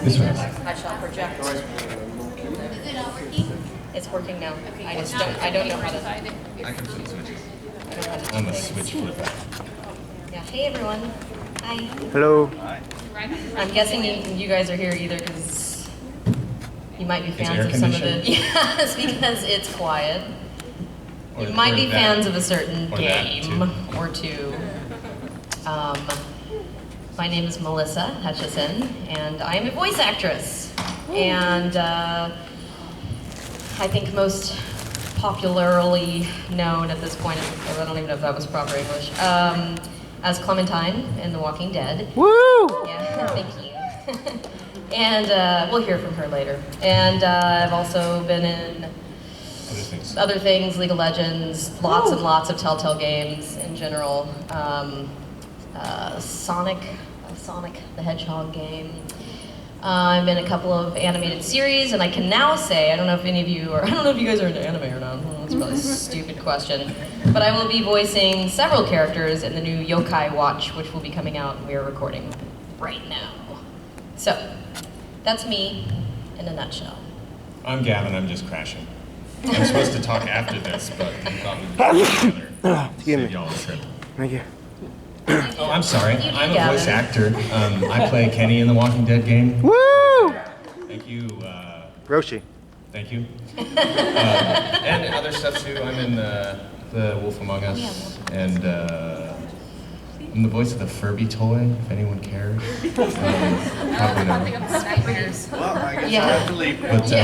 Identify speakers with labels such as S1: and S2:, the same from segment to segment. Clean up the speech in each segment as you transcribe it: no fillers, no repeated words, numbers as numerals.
S1: This one.
S2: I shall project. Is it working? It's working now. I just don't. I don't know how to.
S1: I can flip switches. I'm a switch flipper.
S2: Yeah. Hey everyone. Hi.
S3: Hello.
S1: Hi.
S2: I'm guessing you guys are here either because you might be fans
S1: air
S2: of some of the.
S1: conditioned?
S2: Yes, because it's quiet. You
S1: Or-
S2: might
S1: or
S2: be
S1: that.
S2: fans of a certain
S1: Or that,
S2: game or two. My name is Melissa Hutchison, and I am a voice actress. And I think most popularly known at this point, I don't even know if that was proper English, as Clementine in The Walking Dead.
S3: Woo!
S2: Yeah, thank you. And we'll hear from her later. And I've also been in other things, League of Legends, lots and lots of Telltale Games in general. Sonic the Hedgehog game. I'm in a couple of animated series, and I can now say, I don't know if any of you are, I don't know if you guys are into anime or not. That's probably a stupid question. But I will be voicing several characters in the new Yokai Watch, which will be coming out, and we are recording right now. So, that's me in a nutshell.
S1: I'm Gavin, I'm just crashing. I'm supposed to talk after this, but I thought we'd save y'all a trip.
S3: Thank you.
S1: Oh, I'm sorry.
S2: You do,
S1: I'm a
S2: Gavin.
S1: voice actor. I play Kenny in the Walking Dead game.
S3: Woo!
S1: Thank you.
S3: Roshi.
S1: Thank you. And other stuff too. I'm in the Wolf Among Us, and I'm the voice of the Furby toy. If anyone cares, probably not.
S4: Well, I guess
S2: Yeah.
S4: I have to leave.
S1: But yeah,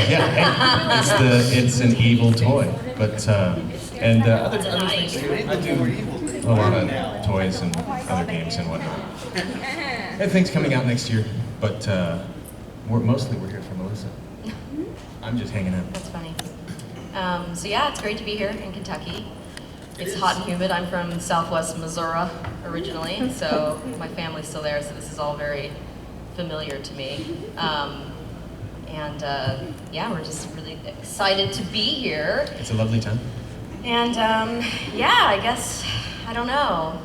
S1: hey, it's an evil toy. But and other things too. I do a lot of toys and other games and whatnot. And things coming out next year. But we're here for Melissa. I'm just hanging out.
S2: That's funny. So yeah, it's great to be here in Kentucky. It's hot and humid. I'm from Southwest Missouri originally, so my family's still there, so this is all very familiar to me. Yeah, we're just really excited to be here.
S1: It's a lovely time.
S2: And yeah, I guess, I don't know.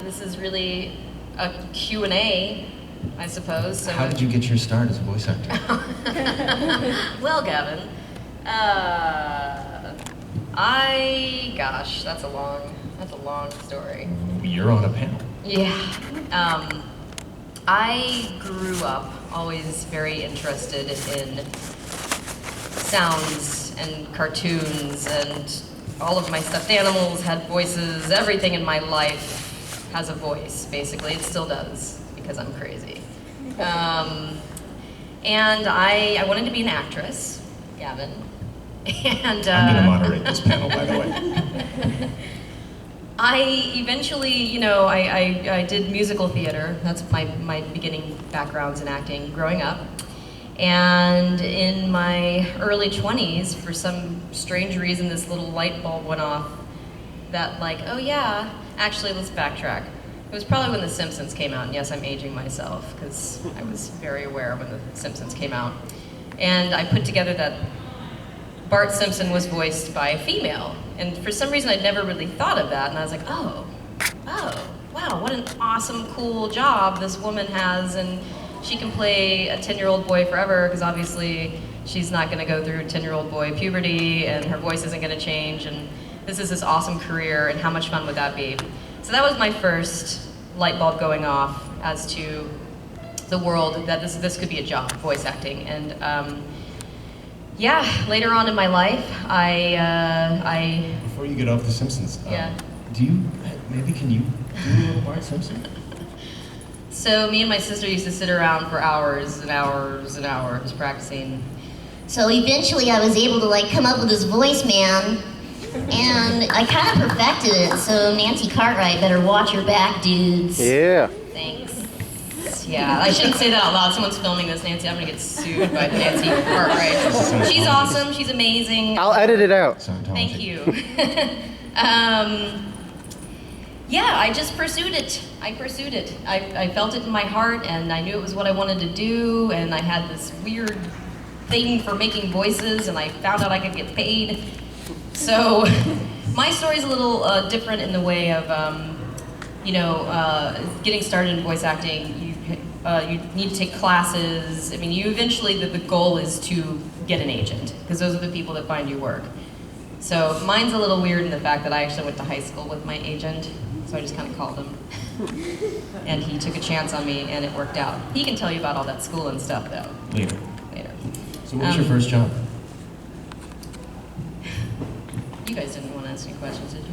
S2: This is really a Q&A, I suppose. So.
S1: How did you get your start as a voice actor?
S2: Well, Gavin, gosh, that's a long story.
S1: You're on a panel.
S2: Yeah. I grew up always very interested in sounds and cartoons, and all of my stuffed animals had voices. Everything in my life has a voice, basically. It still does, because I'm crazy. And I wanted to be an actress, Gavin. And
S1: I'm going to moderate this panel, by the way.
S2: I eventually, I did musical theater. That's my beginning backgrounds in acting growing up. And in my early 20s, for some strange reason, this little light bulb went off that oh yeah, actually let's backtrack. It was probably when The Simpsons came out, and yes, I'm aging myself, because I was very aware when The Simpsons came out. And I put together that Bart Simpson was voiced by a female. And for some reason, I'd never really thought of that, and I was like, oh, wow, what an awesome, cool job this woman has, and she can play a 10-year-old boy forever, because obviously she's not going to go through 10-year-old boy puberty, and her voice isn't going to change, and this is this awesome career, and how much fun would that be? So that was my first light bulb going off as to the world, that this could be a job, voice acting. And yeah, later on in my life, I
S1: Before you get off The Simpsons,
S2: yeah.
S1: Can you do a little Bart Simpson?
S2: So me and my sister used to sit around for hours and hours and hours practicing.
S5: So eventually I was able to come up with this voice, man, and I kind of perfected it, so Nancy Cartwright better watch your back, dudes.
S3: Yeah.
S2: Thanks. Yeah, I shouldn't say that out loud. Someone's filming this, Nancy. I'm gonna get sued by Nancy Cartwright. She's awesome, she's amazing.
S3: I'll edit it out.
S2: Thank you. Yeah, I just pursued it. I felt it in my heart, and I knew it was what I wanted to do, and I had this weird thing for making voices, and I found out I could get paid. So my story's a little different in the way of, getting started in voice acting. you need to take classes. I mean, you eventually, the goal is to get an agent, because those are the people that find you work. So mine's a little weird in the fact that I actually went to high school with my agent, so I just kind of called him. And he took a chance on me, and it worked out. He can tell you about all that school and stuff, though.
S1: Later.
S2: Later.
S1: So what was your first job?
S2: You guys didn't want to ask any questions, did you?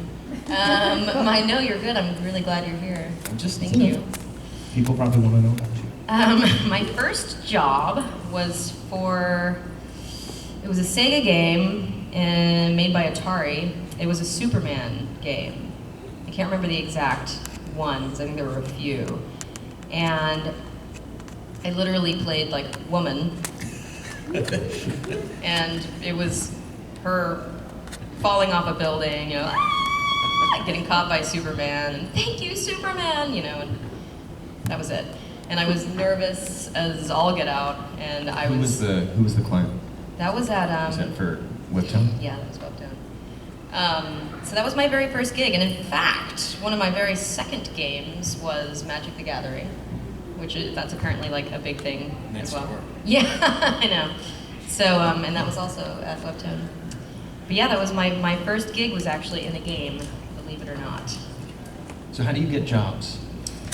S2: No, you're good. I'm really glad you're here. Thank you.
S1: People probably want to know about you.
S2: My first job was it was a Sega game made by Atari. It was a Superman game. I can't remember the exact one, because I think there were a few. And I literally played like woman. And it was her falling off a building, you know, getting caught by Superman, and thank you, Superman, you know, and that was it. And I was nervous as all get out, and
S1: Who was the client?
S2: That was at
S1: Was that for Whiptown?
S2: Yeah, that was Whiptown. So that was my very first gig, and in fact, one of my very second games was Magic the Gathering, that's apparently like a big thing as well. Yeah, I know. So and that was also at Whiptown. But yeah, that was my first gig was actually in a game, believe it or not.
S1: So how do you get jobs?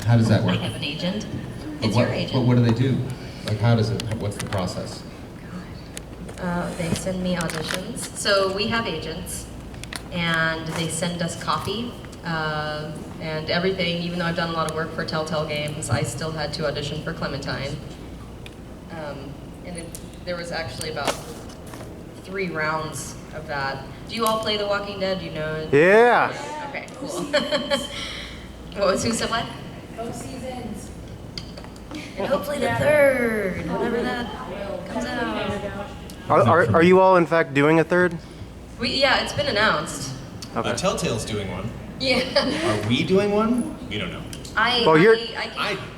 S1: How does that work?
S2: I have an agent.
S1: But
S2: It's your agent.
S1: But what do they do? Like, what's the process?
S2: They send me auditions. So we have agents, and they send us copy and everything. Even though I've done a lot of work for Telltale Games, I still had to audition for Clementine. There was actually about 3 rounds of that. Do you all play The Walking Dead? Do you know?
S3: Yeah.
S2: Okay, cool. Who said what?
S6: Both seasons.
S2: And hopefully the 3rd, whenever that comes out.
S3: Are you all in fact doing a third?
S2: Yeah, it's been announced.
S3: Okay.
S1: Telltale's doing one.
S2: Yeah.
S1: Are we doing one? We don't know.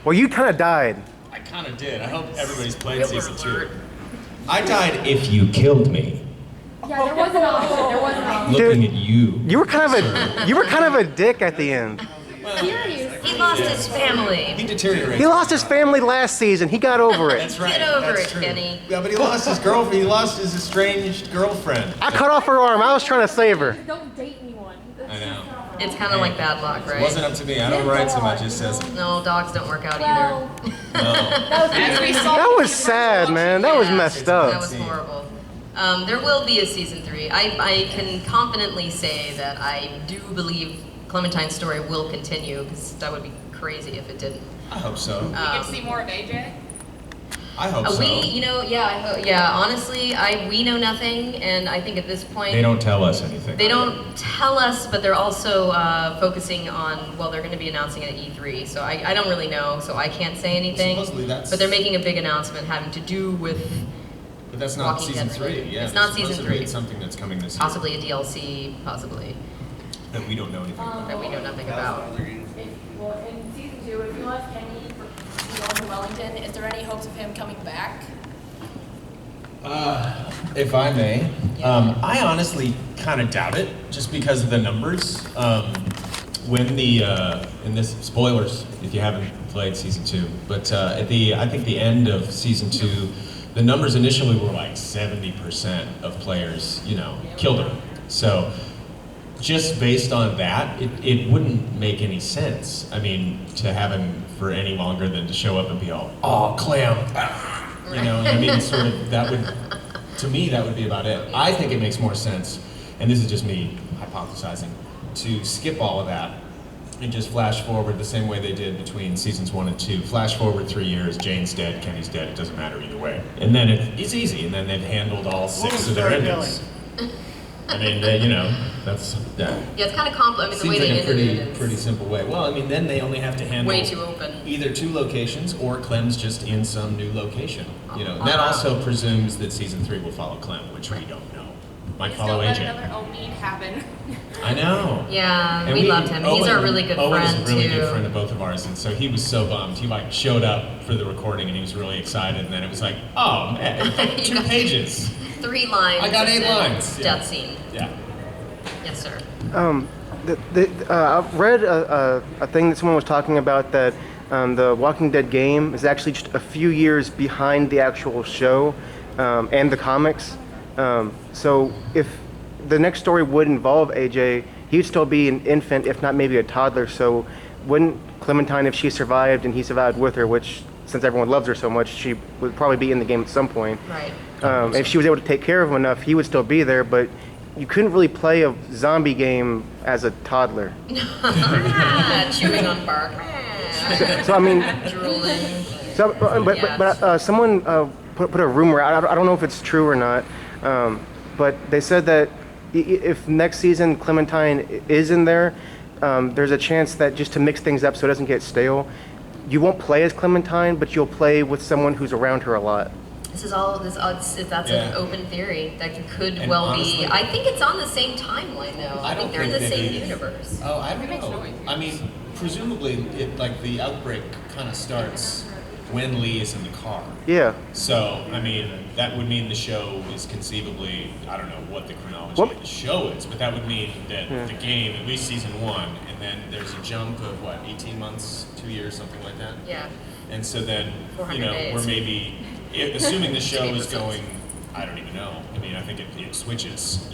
S3: Well, you kind of died.
S1: I kind of did. I hope everybody's played
S2: Spoiler
S1: season 2.
S2: alert.
S1: I died if you killed me.
S6: Yeah, there was an option. There was an option.
S1: Looking at you.
S3: You were kind of a dick at the end.
S6: Serious.
S2: He lost his family.
S1: He deteriorated.
S3: He lost his family last season. He got over it.
S1: That's right.
S2: Get over
S1: That's
S2: it,
S1: true.
S2: Kenny.
S1: Yeah, but he lost his girlfriend. He lost his estranged girlfriend.
S3: I cut off her arm. I was trying to save her.
S6: Don't date anyone.
S1: I know.
S2: It's kind of like bad luck,
S1: It
S2: right?
S1: wasn't up to me. I don't write so much. It says
S2: No, dogs don't work out
S6: Well,
S2: either.
S1: no.
S3: That was sad, man. That was messed
S2: That
S3: up.
S2: was horrible. There will be a season 3. I can confidently say that I do believe Clementine's story will continue, because that would be crazy if it didn't.
S1: I hope so.
S6: we get to see more of AJ.
S1: I hope so.
S2: Honestly, we know nothing, and I think at this point
S1: They don't tell us anything.
S2: They don't tell us, but they're also focusing on, well, they're going to be announcing it at E3, so I don't really know, so I can't say anything.
S1: Supposedly that's-
S2: But they're making a big announcement having to do with
S1: But that's not
S2: Walking
S1: season
S2: Dead
S1: 3.
S2: related.
S1: Yeah,
S2: It's not
S1: supposedly
S2: season 3.
S1: It's something that's coming this year
S2: possibly a DLC, possibly,
S1: that we don't know anything about.
S2: that we know nothing about.
S6: In season 2, if you lost Kenny for going to Wellington, is there any hopes of him coming back?
S1: If I may, I honestly kind of doubt it, just because of the numbers. When in this spoilers, if you haven't played season 2, but I think the end of season 2, the numbers initially were like 70% of players, killed him. So just based on that, it wouldn't make any sense. I mean, to have him for any longer than to show up and be all, oh, Clem, I mean, sort of, to me, that would be about it. I think it makes more sense, and this is just me hypothesizing, to skip all of that and just flash forward the same way they did between seasons 1 and 2. Flash forward 3 years, Jane's dead, Kenny's dead, it doesn't matter either way. And then it's easy, and then they've handled all 6 of their endings. I mean, that's, yeah.
S2: Yeah, it's kind of complicated. I mean, the
S1: Seems
S2: way
S1: like
S2: they
S1: a
S2: ended it is
S1: pretty simple way. Well, I mean, then they only have to handle
S2: way too open.
S1: either 2 locations or Clem's just in some new location. That also presumes that season 3 will follow Clem, which we don't know. Might follow
S6: Let
S1: AJ.
S6: another OMG happen.
S1: I know.
S2: Yeah,
S1: And
S2: we loved him. He's our really good
S1: Owen
S2: friend,
S1: is a really
S2: too.
S1: good friend of both of ours, and so he was so bummed. He showed up for the recording, and he was really excited. And then it was like, oh man, 2 pages.
S2: 3 lines.
S1: I got 8
S2: and then
S1: lines. Yeah.
S2: Death scene.
S1: Yeah.
S2: Yes, sir.
S3: I read a thing that someone was talking about that the Walking Dead game is actually just a few years behind the actual show and the comics. So if the next story would involve AJ, he'd still be an infant, if not maybe a toddler. So wouldn't Clementine, if she survived and he survived with her, which since everyone loves her so much, she would probably be in the game at some point.
S2: Right.
S3: If she was able to take care of him enough, he would still be there, but you couldn't really play a zombie game as a toddler.
S2: Chewing on bark.
S3: So I mean,
S2: Drooling.
S3: so, but someone put a rumor out. I don't know if it's true or not, but they said that if next season Clementine is in there, there's a chance that just to mix things up so it doesn't get stale, you won't play as Clementine, but you'll play with someone who's around her a lot.
S2: This is all this. That's an open theory that could
S1: And
S2: well
S1: honestly,
S2: be. I think it's on the same timeline though. I think they're in the same universe.
S1: Oh, I don't know. I mean, presumably, the outbreak kind of starts when Lee is in the car.
S3: Yeah.
S1: So, I mean, that would mean the show is conceivably, I don't know what the chronology of the show is, but that would mean that the game, at least season 1, and then there's a jump of 18 months, 2 years, something like that?
S2: Yeah.
S1: And so then,
S2: 400 days.
S1: we're maybe, assuming the show is going, I don't even know. I mean, I think it switches,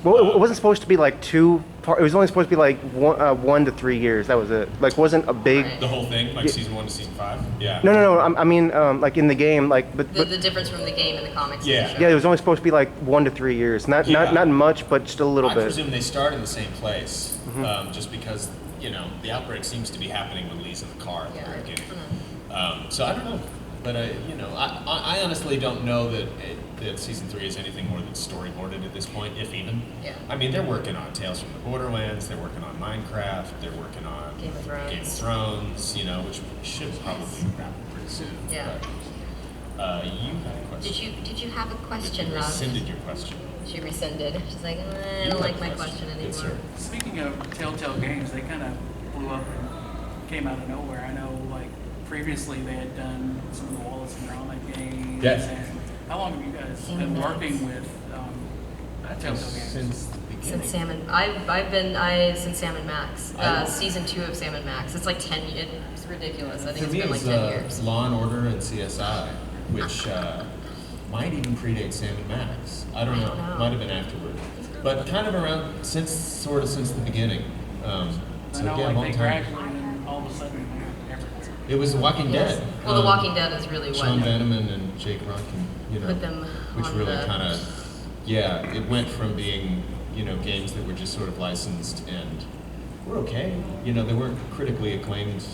S3: Well, it wasn't supposed to be like too far. It was only supposed to be like 1 to 3 years. That was it. Like, wasn't a big.
S1: The whole thing, like season 1 to season 5? Yeah.
S3: No. I mean, like in the game, like. But
S2: The difference from the game and the comics.
S1: Yeah.
S2: And the show.
S3: yeah, it was only supposed to be like 1 to 3 years. Not much, but just a little
S1: I
S3: bit.
S1: presume they start in the same place, just because, the outbreak seems to be happening when Lee's in the car at the very beginning. So I don't know. But, I honestly don't know that season 3 is anything more than storyboarded at this point, if even.
S2: Yeah.
S1: I mean, they're working on Tales from the Borderlands, they're working on Minecraft, they're working on
S2: Game of Thrones.
S1: Which should probably wrap up pretty soon.
S2: Yeah.
S1: But, you had a question.
S2: Did you have a question,
S1: You
S2: Rob?
S1: rescinded your question.
S2: She rescinded. She's like, I
S1: You
S2: don't
S1: had
S2: like
S1: a
S2: my question anymore.
S1: Yes, sir.
S4: Speaking of Telltale Games, they kind of blew up and came out of nowhere. I know, previously they had done some of the Wallace and Gromit games.
S1: Yes.
S4: And how long have you guys
S2: Sam
S4: been
S2: Max.
S4: working with Telltale Games?
S1: Since the beginning.
S2: Since since Sam and Max. Season 2 of Sam and Max. It's like 10 years. It's ridiculous. I think
S1: For me,
S2: it's been
S1: it
S2: like
S1: was
S2: 10 years.
S1: Law and Order and CSI, which might even predate Sam and Max. I don't know. Might have been afterward, but kind of around since the beginning.
S4: I
S1: So
S4: know,
S1: yeah, a long
S4: they
S1: time.
S4: gradually, and all of a sudden, everything.
S1: It was The Walking Dead.
S2: Well, The Walking Dead is really
S1: Sean
S2: what
S1: Veneman and Jake Ronkin,
S2: put them
S1: which
S2: on
S1: really
S2: the...
S1: kind of, it went from being, games that were just sort of licensed and were okay. They weren't critically acclaimed,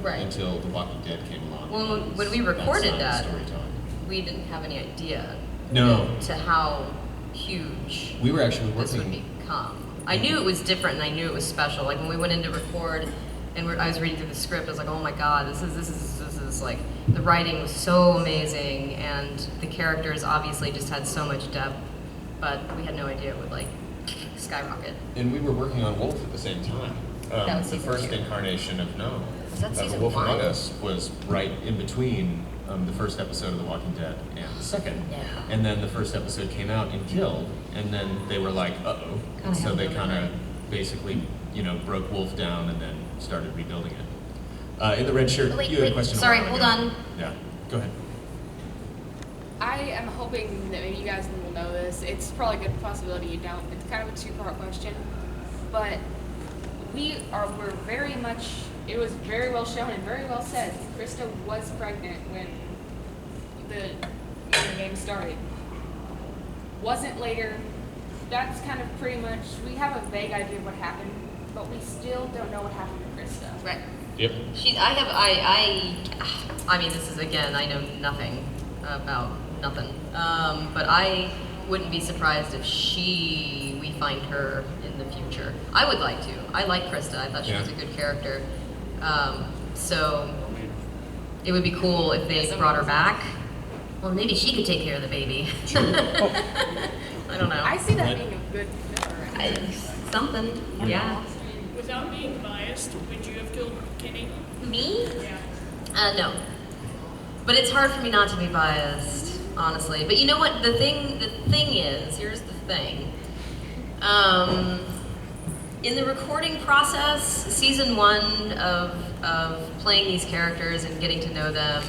S2: Right.
S1: until The Walking Dead came along.
S2: Well, when we recorded that,
S1: storytelling.
S2: we didn't have any idea
S1: No,
S2: to how huge
S1: we were actually
S2: this would
S1: working.
S2: become. I knew it was different and I knew it was special. Like when we went in to record and I was reading through the script, I was like, oh my God, this is like, the writing was so amazing and the characters obviously just had so much depth, but we had no idea it would like skyrocket.
S1: And we were working on Wolf at the same time.
S2: That was
S1: the
S2: season
S1: first
S2: 2.
S1: incarnation of
S2: Was that season
S1: Wolf
S2: 1?
S1: Among Us was right in between the first episode of The Walking Dead and the second.
S2: Yeah.
S1: And then the first episode came out and killed, and then they were like, uh-oh. And so they kind of basically, broke Wolf down and then started rebuilding it. In the red shirt, you had a question.
S2: Sorry,
S1: a while
S2: hold
S1: ago.
S2: on.
S1: Yeah, go ahead.
S6: I am hoping that maybe you guys will know this. It's probably a good possibility you don't. It's kind of a two-part question. But we're very much, it was very well shown and very well said. Krista was pregnant when the game started. Wasn't later. That's kind of pretty much, we have a vague idea of what happened, but we still don't know what happened to Krista.
S2: Right.
S1: Yep.
S2: I mean, this is, again, I know nothing about nothing. But I wouldn't be surprised if we find her in the future. I would like to. I like Krista. I thought she was a good character. So it would be cool if they brought her back. Well, maybe she could take care of the baby. I don't know.
S6: I see that being a good filler.
S2: Something, yeah.
S7: Without being biased, would you have killed Kenny?
S2: Me?
S7: Yeah.
S2: No. But it's hard for me not to be biased, honestly. But you know what? The thing is, here's the thing. In the recording process, season 1 of playing these characters and getting to know them,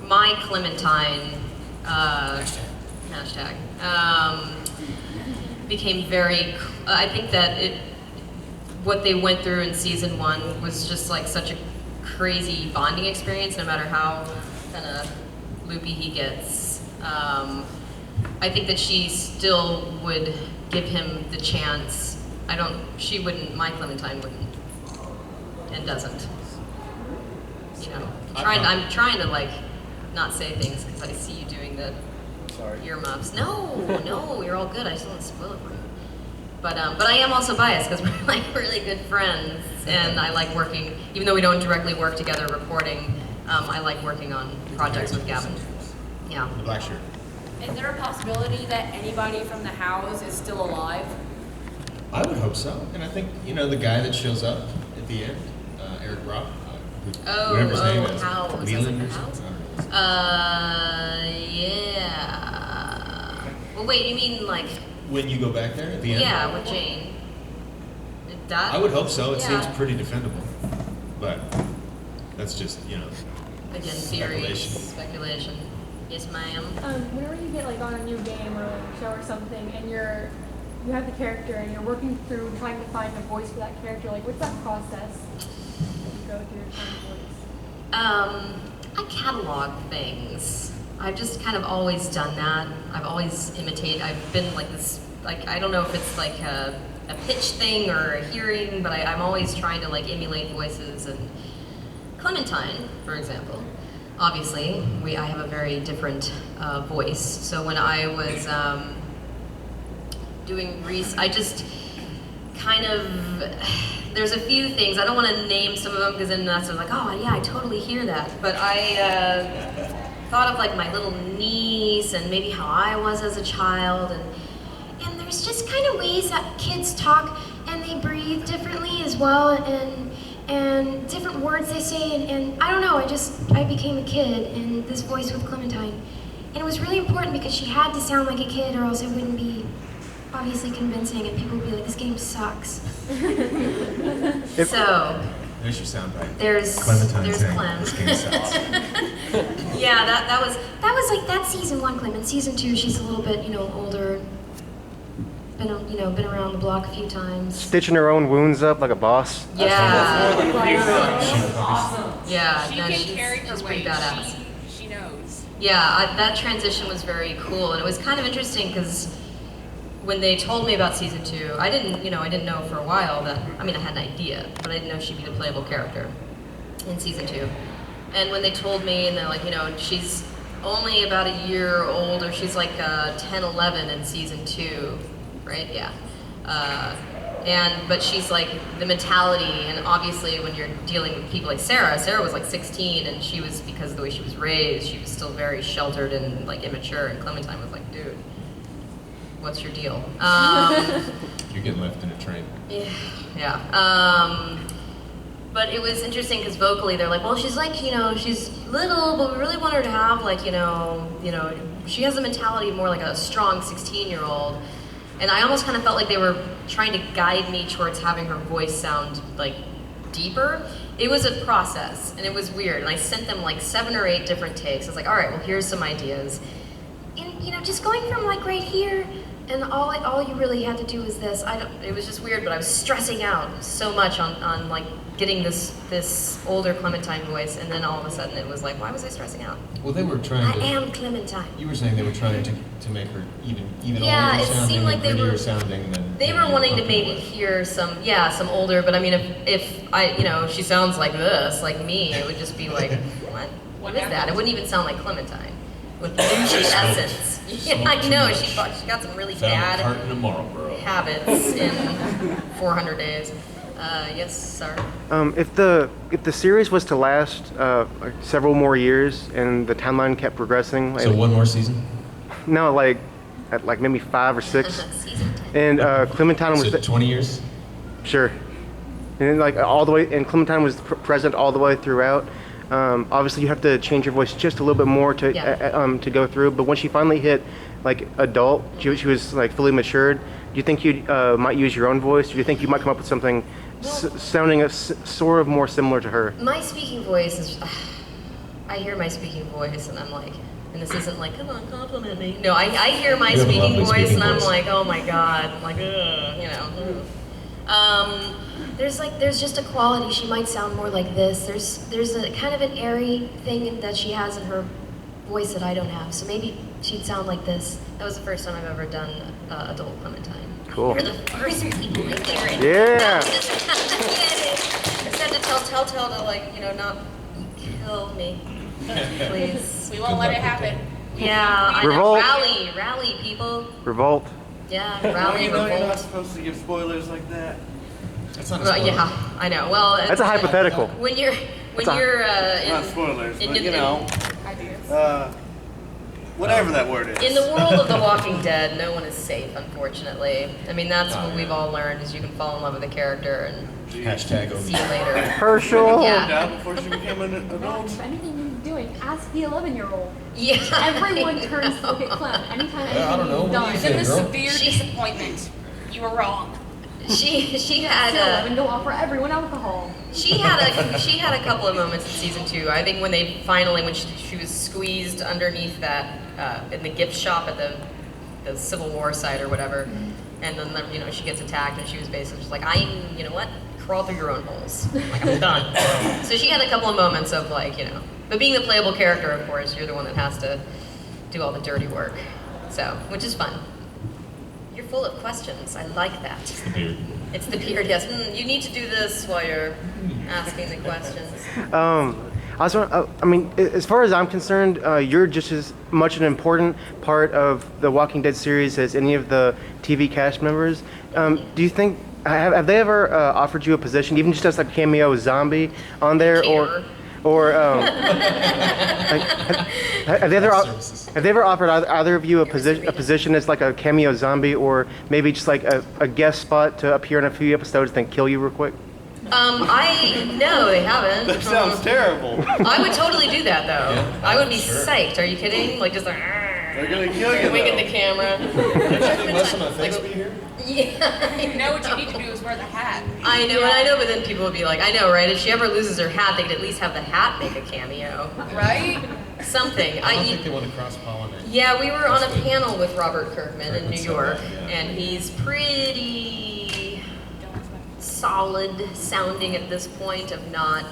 S2: my Clementine hashtag became very. I think that what they went through in season 1 was just like such a crazy bonding experience. No matter how kind of loopy he gets, I think that she still would give him the chance. She wouldn't. My Clementine wouldn't, and doesn't. You know, I'm trying to like not say things because I see you doing the earmuffs. No, you're all good. I just don't want to spoil it for you. But I am also biased because we're like really good friends, and I like working, even though we don't directly work together recording. I like working on projects with Gavin. Yeah.
S1: The black shirt.
S8: Is there a possibility that anybody from the house is still alive?
S1: I would hope so, and I think the guy that shows up at the end, Eric Rock, whatever his name is,
S2: House.
S1: Leland or
S2: House?
S1: something.
S2: Yeah. Well, wait, you mean like?
S1: When you go back there at the end?
S2: Yeah, with Jane. That?
S1: I would hope so. It
S2: Yeah.
S1: seems pretty defendable, but that's just
S2: Again, speculation. Yes, ma'am.
S9: Whenever you get like on a new game or like show or something, and you have the character and you're working through trying to find a voice for that character, like what's that process you go through to find a voice?
S2: I catalog things. I've just kind of always done that. I've always imitated. I've been like this, like, I don't know if it's like a pitch thing or a hearing, but I'm always trying to like emulate voices. And Clementine, for example, obviously, I have a very different voice. So when I was doing I just kind of, there's a few things, I don't want to name some of them because then that's like, oh yeah, I totally hear that. But I thought of like my little niece and maybe how I was as a child, and there's just kind of ways that kids talk and they breathe differently as well, and different words they say, and I don't know, I became a kid in this voice with Clementine. And it was really important because she had to sound like a kid or else it wouldn't be obviously convincing and people would be like, this game sucks. So
S1: there's your soundbite.
S2: there's
S1: saying,
S2: Clem.
S1: this game sucks.
S2: Yeah, that was like, that's season 1 Clem. In season 2 she's a little bit, older, been around the block a few times.
S3: Stitching her own wounds up like a boss.
S2: Yeah.
S8: Awesome.
S2: Yeah,
S6: She
S2: no,
S6: can carry her
S2: she's pretty
S6: weight.
S2: badass.
S6: She knows.
S2: Yeah, that transition was very cool, and it was kind of interesting because when they told me about season 2, I didn't know for a while that, I had an idea, but I didn't know she'd be the playable character in season 2. And when they told me, and they're like, she's only about a year old, or she's like 10, 11 in season 2, right? Yeah. But she's like the mentality, and obviously when you're dealing with people like Sarah was like 16, and she was, because of the way she was raised, she was still very sheltered and like immature, and Clementine was like, dude, what's your deal?
S1: You're getting left in a train.
S2: Yeah. But it was interesting because vocally they're like, well, she's like, she's little, but we really want her to have like, she has a mentality more like a strong 16-year-old. And I almost kind of felt like they were trying to guide me towards having her voice sound like deeper. It was a process, and it was weird. And I sent them like 7 or 8 different takes. I was like, all right, well, here's some ideas. And just going from like right here, and all you really had to do was this. It was just weird, but I was stressing out so much on like getting this older Clementine voice, and then all of a sudden it was like, why was I stressing out?
S1: Well, they were trying
S2: I
S1: to.
S2: am Clementine.
S1: You were saying they were trying to make her even
S2: Yeah,
S1: older
S2: it
S1: sounding,
S2: seemed like they
S1: prettier
S2: were-
S1: sounding than
S2: They were wanting to maybe hear some older, but if I, she sounds like this, like me, it would just be like, what is that? It wouldn't even sound like Clementine with the essence. Yeah, I know, she got some really
S1: Found a
S2: bad
S1: carton of Marlboro.
S2: habits in 400 days. Yes, sir.
S3: If the series was to last like several more years and the timeline kept progressing,
S1: So one more season?
S3: no, like at like maybe 5 or 6,
S2: Season 10.
S3: and Clementine was
S1: So 20 years?
S3: sure, and then, like all the way, and Clementine was present all the way throughout. Obviously, you have to change your voice just a little bit more to to go through. But when she finally hit like adult, she was like fully matured. Do you think you might use your own voice? Do you think you might come up with something sounding sort of more similar to her.
S2: My speaking voice is. I hear my speaking voice and I'm like, and this isn't like, come on, compliment me. No, I hear my
S1: You have a
S2: speaking
S1: lovely
S2: voice
S1: speaking
S2: and I'm
S1: voice.
S2: like, oh my god, I'm like, ugh, you know. There's just a quality. She might sound more like this. There's a kind of an airy thing that she has in her voice that I don't have. So maybe she'd sound like this. That was the first time I've ever done adult Clementine.
S3: Cool.
S2: You're the first people to hear it.
S3: Yeah.
S2: I just had to tell Telltale to, like, you know, not kill me. Please.
S6: We won't let it happen.
S2: Yeah, I know.
S3: Revolt.
S2: Rally, people.
S3: Revolt.
S2: Yeah, rally,
S10: You know you're not
S2: revolt.
S10: supposed to give spoilers like that.
S1: That's not a
S2: Well,
S1: spoiler.
S2: yeah, I know. Well,
S3: That's a hypothetical.
S2: when you're
S10: Not spoilers, but you know,
S6: Ideas.
S10: whatever that word is.
S2: in the world of The Walking Dead, no one is safe, unfortunately. I mean, that's what we've all learned: is you can fall in love with a character and
S1: Hashtag
S2: see you later.
S3: Herschel.
S2: Yeah.
S10: Down before she became an adult.
S9: If anything you're doing, ask the 11-year-old.
S2: Yeah,
S9: Everyone
S2: I
S9: turns to look at
S2: know.
S9: Clem anytime
S1: Yeah, I don't know.
S9: anything
S1: What do you
S9: you've
S1: think?
S9: done.
S6: It's a
S1: girl.
S6: severe
S2: She-
S6: disappointment. You were wrong.
S2: She had
S9: Still, 11 don't offer everyone alcohol.
S2: she had a couple of moments in season 2. I think when she was squeezed underneath that in the gift shop at the Civil War site or whatever, and then you know she gets attacked and she was basically just like, you know what, crawl through your own holes. Like, I'm done. So she had a couple of moments of, like, you know, but being the playable character, of course, you're the one that has to do all the dirty work. So, which is fun. You're full of questions. I like that.
S1: The beard.
S2: It's the beard, yes. You need to do this while you're asking the questions.
S3: I mean, as far as I'm concerned, you're just as much an important part of the Walking Dead series as any of the TV cast members. Do you think have they ever offered you a position, even just as a cameo zombie on there, or like, have they ever offered either of you a position as like a cameo zombie, or maybe just like a guest spot to appear in a few episodes, then kill you real quick?
S2: No, they haven't.
S10: That sounds terrible.
S2: I would totally do that though.
S1: Yeah,
S2: I would be
S1: sure.
S2: psyched. Are you kidding? Like just like.
S10: They're gonna kill you.
S2: Wink at
S10: though.
S2: the camera.
S1: Unless I'm a face be here.
S2: Yeah.
S6: You know what you need to do is wear the hat.
S2: I know, but then people would be like, I know, right? If she ever loses her hat, they could at least have the hat make a cameo.
S6: Right?
S2: Something.
S1: I don't think they want to cross-pollinate.
S2: Yeah, we were on a panel with Robert Kirkman in New
S1: said
S2: York,
S1: that, yeah.
S2: and he's pretty solid sounding at this point of not,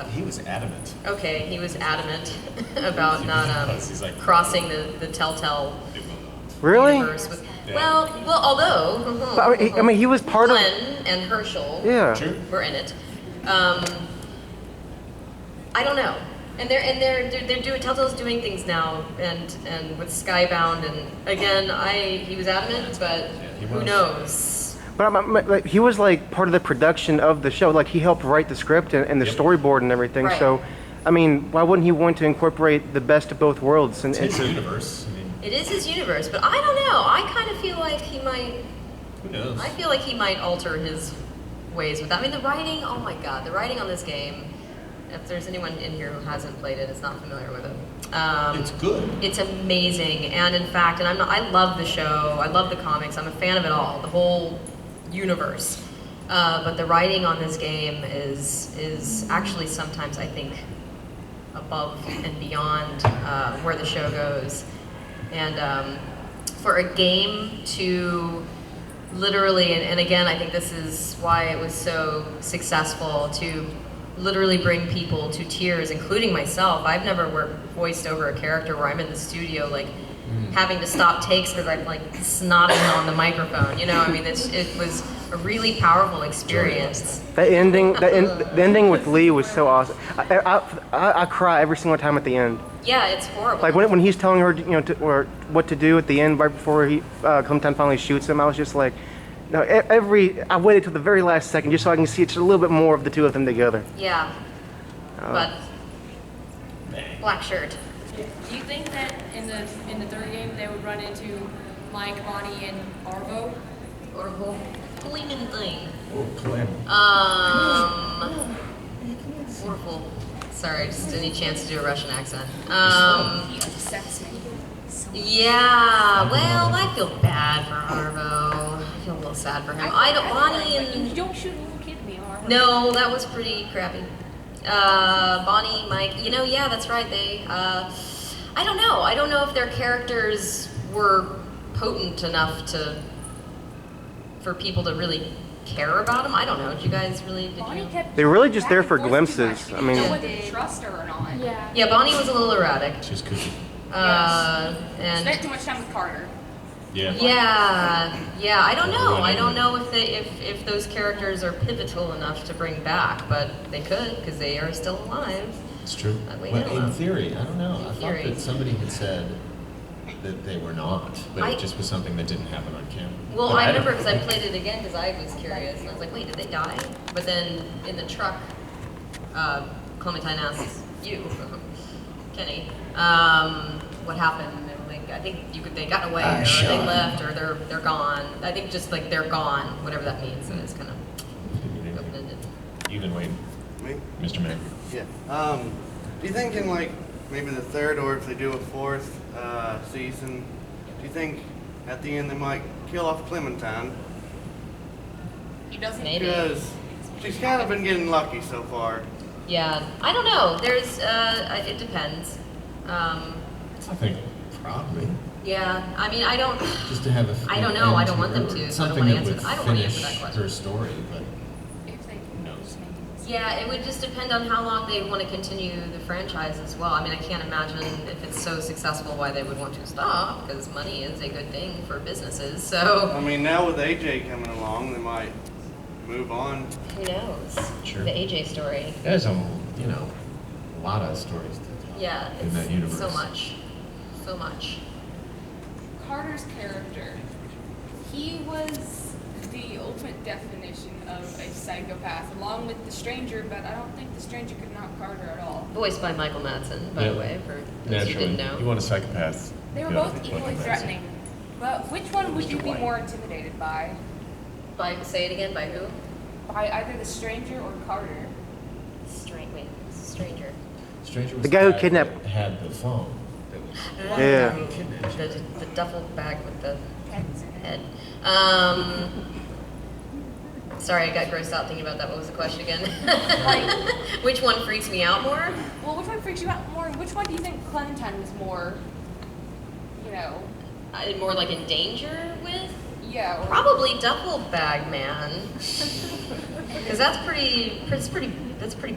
S1: He was adamant.
S2: okay, he was adamant about not
S1: He's like,
S2: crossing the Telltale
S3: Really?
S2: universe with,
S1: Yeah.
S2: well, although,
S3: But, I mean, he was part of.
S2: Glenn and Herschel
S3: Yeah.
S1: True.
S2: were in it. I don't know. And they're doing, Telltale's doing things now, and with Skybound, and again, he was adamant, but
S1: he
S2: who
S1: was.
S2: knows?
S3: But like, he was like part of the production of the show. Like he helped write the script and the
S1: Yep.
S3: storyboard and everything.
S2: Right.
S3: So, I mean, why wouldn't he want to incorporate the best of both worlds?
S1: It's his universe. I mean,
S2: It is his universe, but I don't know. I kind of feel like he might.
S1: who knows?
S2: I feel like he might alter his ways with that. I mean, the writing. Oh my God, the writing on this game. If there's anyone in here who hasn't played it, is not familiar with it.
S1: It's good.
S2: It's amazing, and in fact, I love the show. I love the comics. I'm a fan of it all, the whole universe. But the writing on this game is actually sometimes, I think, above and beyond where the show goes. And for a game to literally, and again, I think this is why it was so successful, to literally bring people to tears, including myself. I've never voiced over a character where I'm in the studio, like, having to stop takes because I'm like snotting on the microphone. You know, I mean, it was a really powerful experience.
S3: The ending with Lee was so awesome. I cry every single time at the end.
S2: Yeah, it's horrible.
S3: Like when he's telling her, or what to do at the end, right before Clementine finally shoots him. I was just like, no. I waited till the very last second just so I can see just a little bit more of the two of them together.
S2: Yeah, but black shirt.
S8: Do you think that in the third game they would run into Mike, Bonnie, and Arvo?
S2: Or Clementine.
S1: Oh, Clem.
S2: Wonderful. Sorry, just any chance to do a Russian accent.
S6: He upsets me.
S2: Yeah, well, I feel bad for Arvo. I feel a little sad for him. Bonnie and...
S6: You don't shoot a little kid in the arm.
S2: No, that was pretty crappy. Bonnie, Mike, yeah, that's right. They, I don't know. I don't know if their characters were potent enough for people to really care about them. I don't know. Did you guys really?
S3: They were really just there for glimpses. I mean,
S6: know whether to trust her or not.
S9: Yeah.
S2: Yeah, Bonnie was a little erratic.
S1: She's cookie.
S2: And
S6: Spent too much time with Carter.
S1: Yeah.
S2: Yeah. I don't know. I don't know if those characters are pivotal enough to bring back, but they could because they are still alive.
S1: It's true.
S2: Well,
S11: in theory, I don't know. I thought
S2: theory.
S11: that somebody had said that they were not, but it just was something that didn't happen on camera.
S2: Well,
S11: But
S2: I
S11: don't
S2: remember
S11: know.
S2: because I played it again because I was curious and I was like, wait, did they die? But then in the truck, Clementine asks you, Kenny, what happened? And they're like, I think they got away, or they left, or they're gone. I think just like they're gone, whatever that means, and it's kind of open-ended.
S1: Even Wade.
S10: Me?
S1: Mr. Mann.
S10: Yeah. Do you think in like maybe the third, or if they do a fourth season, do you think at the end they might kill off Clementine?
S6: He doesn't.
S2: Maybe.
S10: Because she's kind of been getting lucky so far.
S2: Yeah, I don't know. There's, it depends.
S11: I think probably.
S2: Yeah, I mean, I don't.
S11: Just to have
S2: I don't know. I don't want them to. So I don't
S11: Something
S2: want to
S11: that
S2: answer.
S11: would
S2: I don't want to answer
S11: finish
S2: that question.
S11: her story, but
S6: If they
S11: who knows?
S2: Yeah, it would just depend on how long they want to continue the franchise as well. I mean, I can't imagine if it's so successful why they would want to stop, because money is a good thing for businesses. So
S10: I mean, now with AJ coming along, they might move on.
S2: who knows?
S11: Sure.
S2: The AJ story.
S11: There's a lot of stories to tell.
S2: Yeah,
S11: In that
S2: it's
S11: universe.
S2: so much, so much.
S6: Carter's character, he was the ultimate definition of a psychopath, along with the stranger, but I don't think the stranger could knock Carter at all.
S2: Voiced by Michael Madsen, by
S1: Yeah.
S2: the way, for those who
S1: Naturally.
S2: didn't know.
S1: You want a psychopath.
S6: They were
S1: you
S6: both
S1: gotta be
S6: equally
S1: Michael Madsen.
S6: threatening, but which one would
S1: Mr.
S6: you be
S1: White.
S6: more intimidated by?
S2: Say it again, by who?
S6: By either the stranger or Carter?
S2: Wait, it's a stranger.
S11: Stranger was
S3: The guy who
S11: that
S3: kidnapped-
S11: had the phone. That was
S3: Yeah.
S2: The duffel bag with the head. Sorry, I got grossed out thinking about that. What was the question again? Which one freaks me out more?
S6: Well, which one freaks you out more? Which one do you think Clementine was more,
S2: More like in danger with?
S6: yeah, or
S2: Probably duffel bag man. Because that's pretty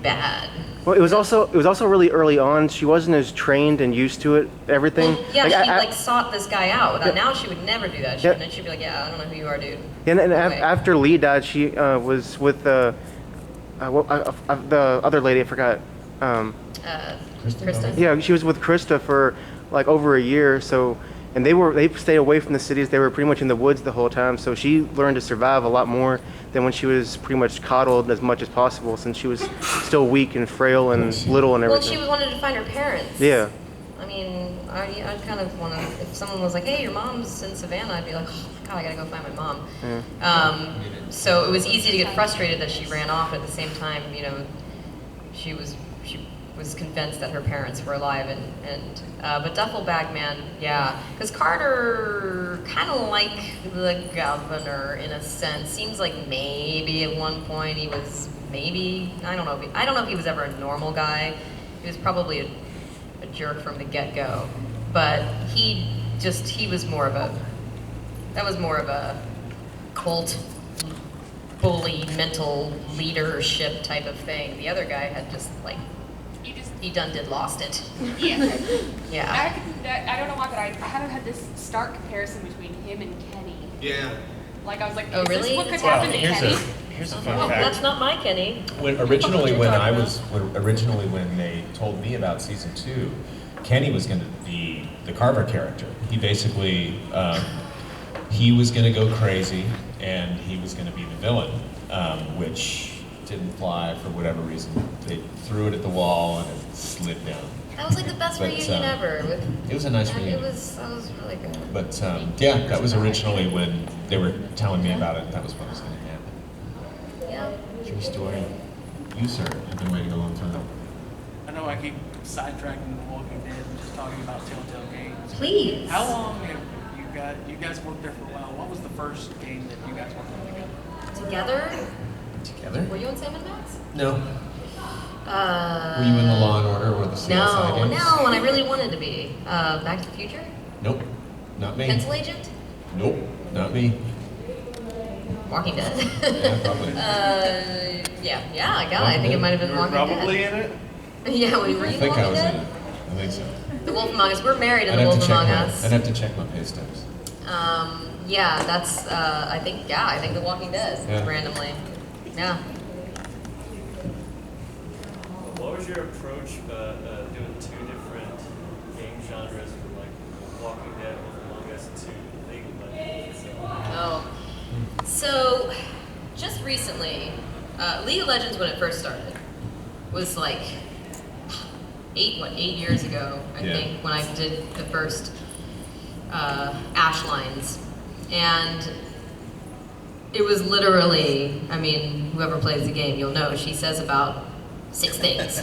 S2: bad.
S3: well, it was also really early on. She wasn't as trained and used to it, everything.
S2: Well, yeah,
S3: Like,
S2: she sought this guy out.
S3: Yeah.
S2: Now she would never do that. She'd be like, yeah, I don't know who you are, dude.
S3: And
S2: Okay.
S3: after Lee died, she was with the other lady. I forgot.
S2: Krista?
S3: Yeah, she was with Krista for like over a year. So, and they stayed away from the cities. They were pretty much in the woods the whole time. So she learned to survive a lot more than when she was pretty much coddled as much as possible, since she was still weak and frail and little and
S2: Well,
S3: everything.
S2: she wanted to find her parents.
S3: Yeah.
S2: I mean, I'd kind of want to, if someone was like, hey, your mom's in Savannah, I'd be like, oh my God, I gotta go find my mom. So it was easy to get frustrated that she ran off. At the same time, she was convinced that her parents were alive, but Duffel Bag Man, yeah, because Carter, kind of like the governor in a sense, seems like maybe at one point he was I don't know if he was ever a normal guy. He was probably a jerk from the get-go, but he was more of a cult bully, mental leadership type of thing. The other guy had just like, he did lost it.
S6: yeah.
S2: Yeah.
S6: I don't know why, but I kind of had this stark comparison between him and Kenny.
S10: Yeah.
S6: Like I was like,
S2: Oh,
S6: is
S2: really?
S6: this what could
S2: Well,
S6: happen to
S1: here's
S6: Kenny?
S1: a
S2: Oh,
S1: fun
S2: that's
S1: fact.
S2: not my Kenny.
S11: Originally,
S2: What are you
S11: when they told me about season 2, Kenny was going to be the Carver character. He basically, he was going to go crazy, and he was going to be the villain, which didn't fly for whatever reason. They threw it at the wall, and it slid down.
S2: That was like the best
S11: But,
S2: reunion ever.
S11: It was a nice
S2: That
S11: reunion.
S2: was really good.
S11: But yeah, that was originally when they were telling me about it. That was what was going to happen.
S2: Yeah.
S11: True story. You, sir, have been waiting a long time.
S4: I know I keep sidetracking The Walking Dead and just talking about Telltale Games.
S2: Please.
S4: How long have you guys worked there for a while? What was the first game that you guys worked on together?
S2: Together?
S11: together.
S2: Were you on Sam and Max?
S11: No. Were you in the Law and Order or the CSI
S2: No,
S11: games?
S2: no, and I really wanted to be. Back to the Future?
S11: Nope. Not me.
S2: Pencil Agent?
S11: Nope. Not me.
S2: Walking Dead?
S11: Yeah, probably.
S2: Yeah, I got it. I think it might have been Walking Dead.
S10: Probably in it.
S2: Yeah, were you
S11: I
S2: in
S11: think I
S2: Walking
S11: was in
S2: Dead?
S11: it. I think so.
S2: The Wolf Among Us. We're married in
S11: I'd
S2: The
S11: have to
S2: Wolf
S11: check
S2: Among
S11: my.
S2: Us.
S11: I'd have to check my pay stubs.
S2: Yeah, that's, I think The Walking Dead,
S11: Yeah.
S2: randomly. Yeah.
S12: What was your approach doing two different game genres from like Walking Dead, Wolf Among Us to League of Legends?
S2: Oh. So, just recently, League of Legends, when it first started, was like 8 years ago, I think, when I did the first Ash lines. And it was literally, I mean, whoever plays the game, you'll know, she says about 6 things.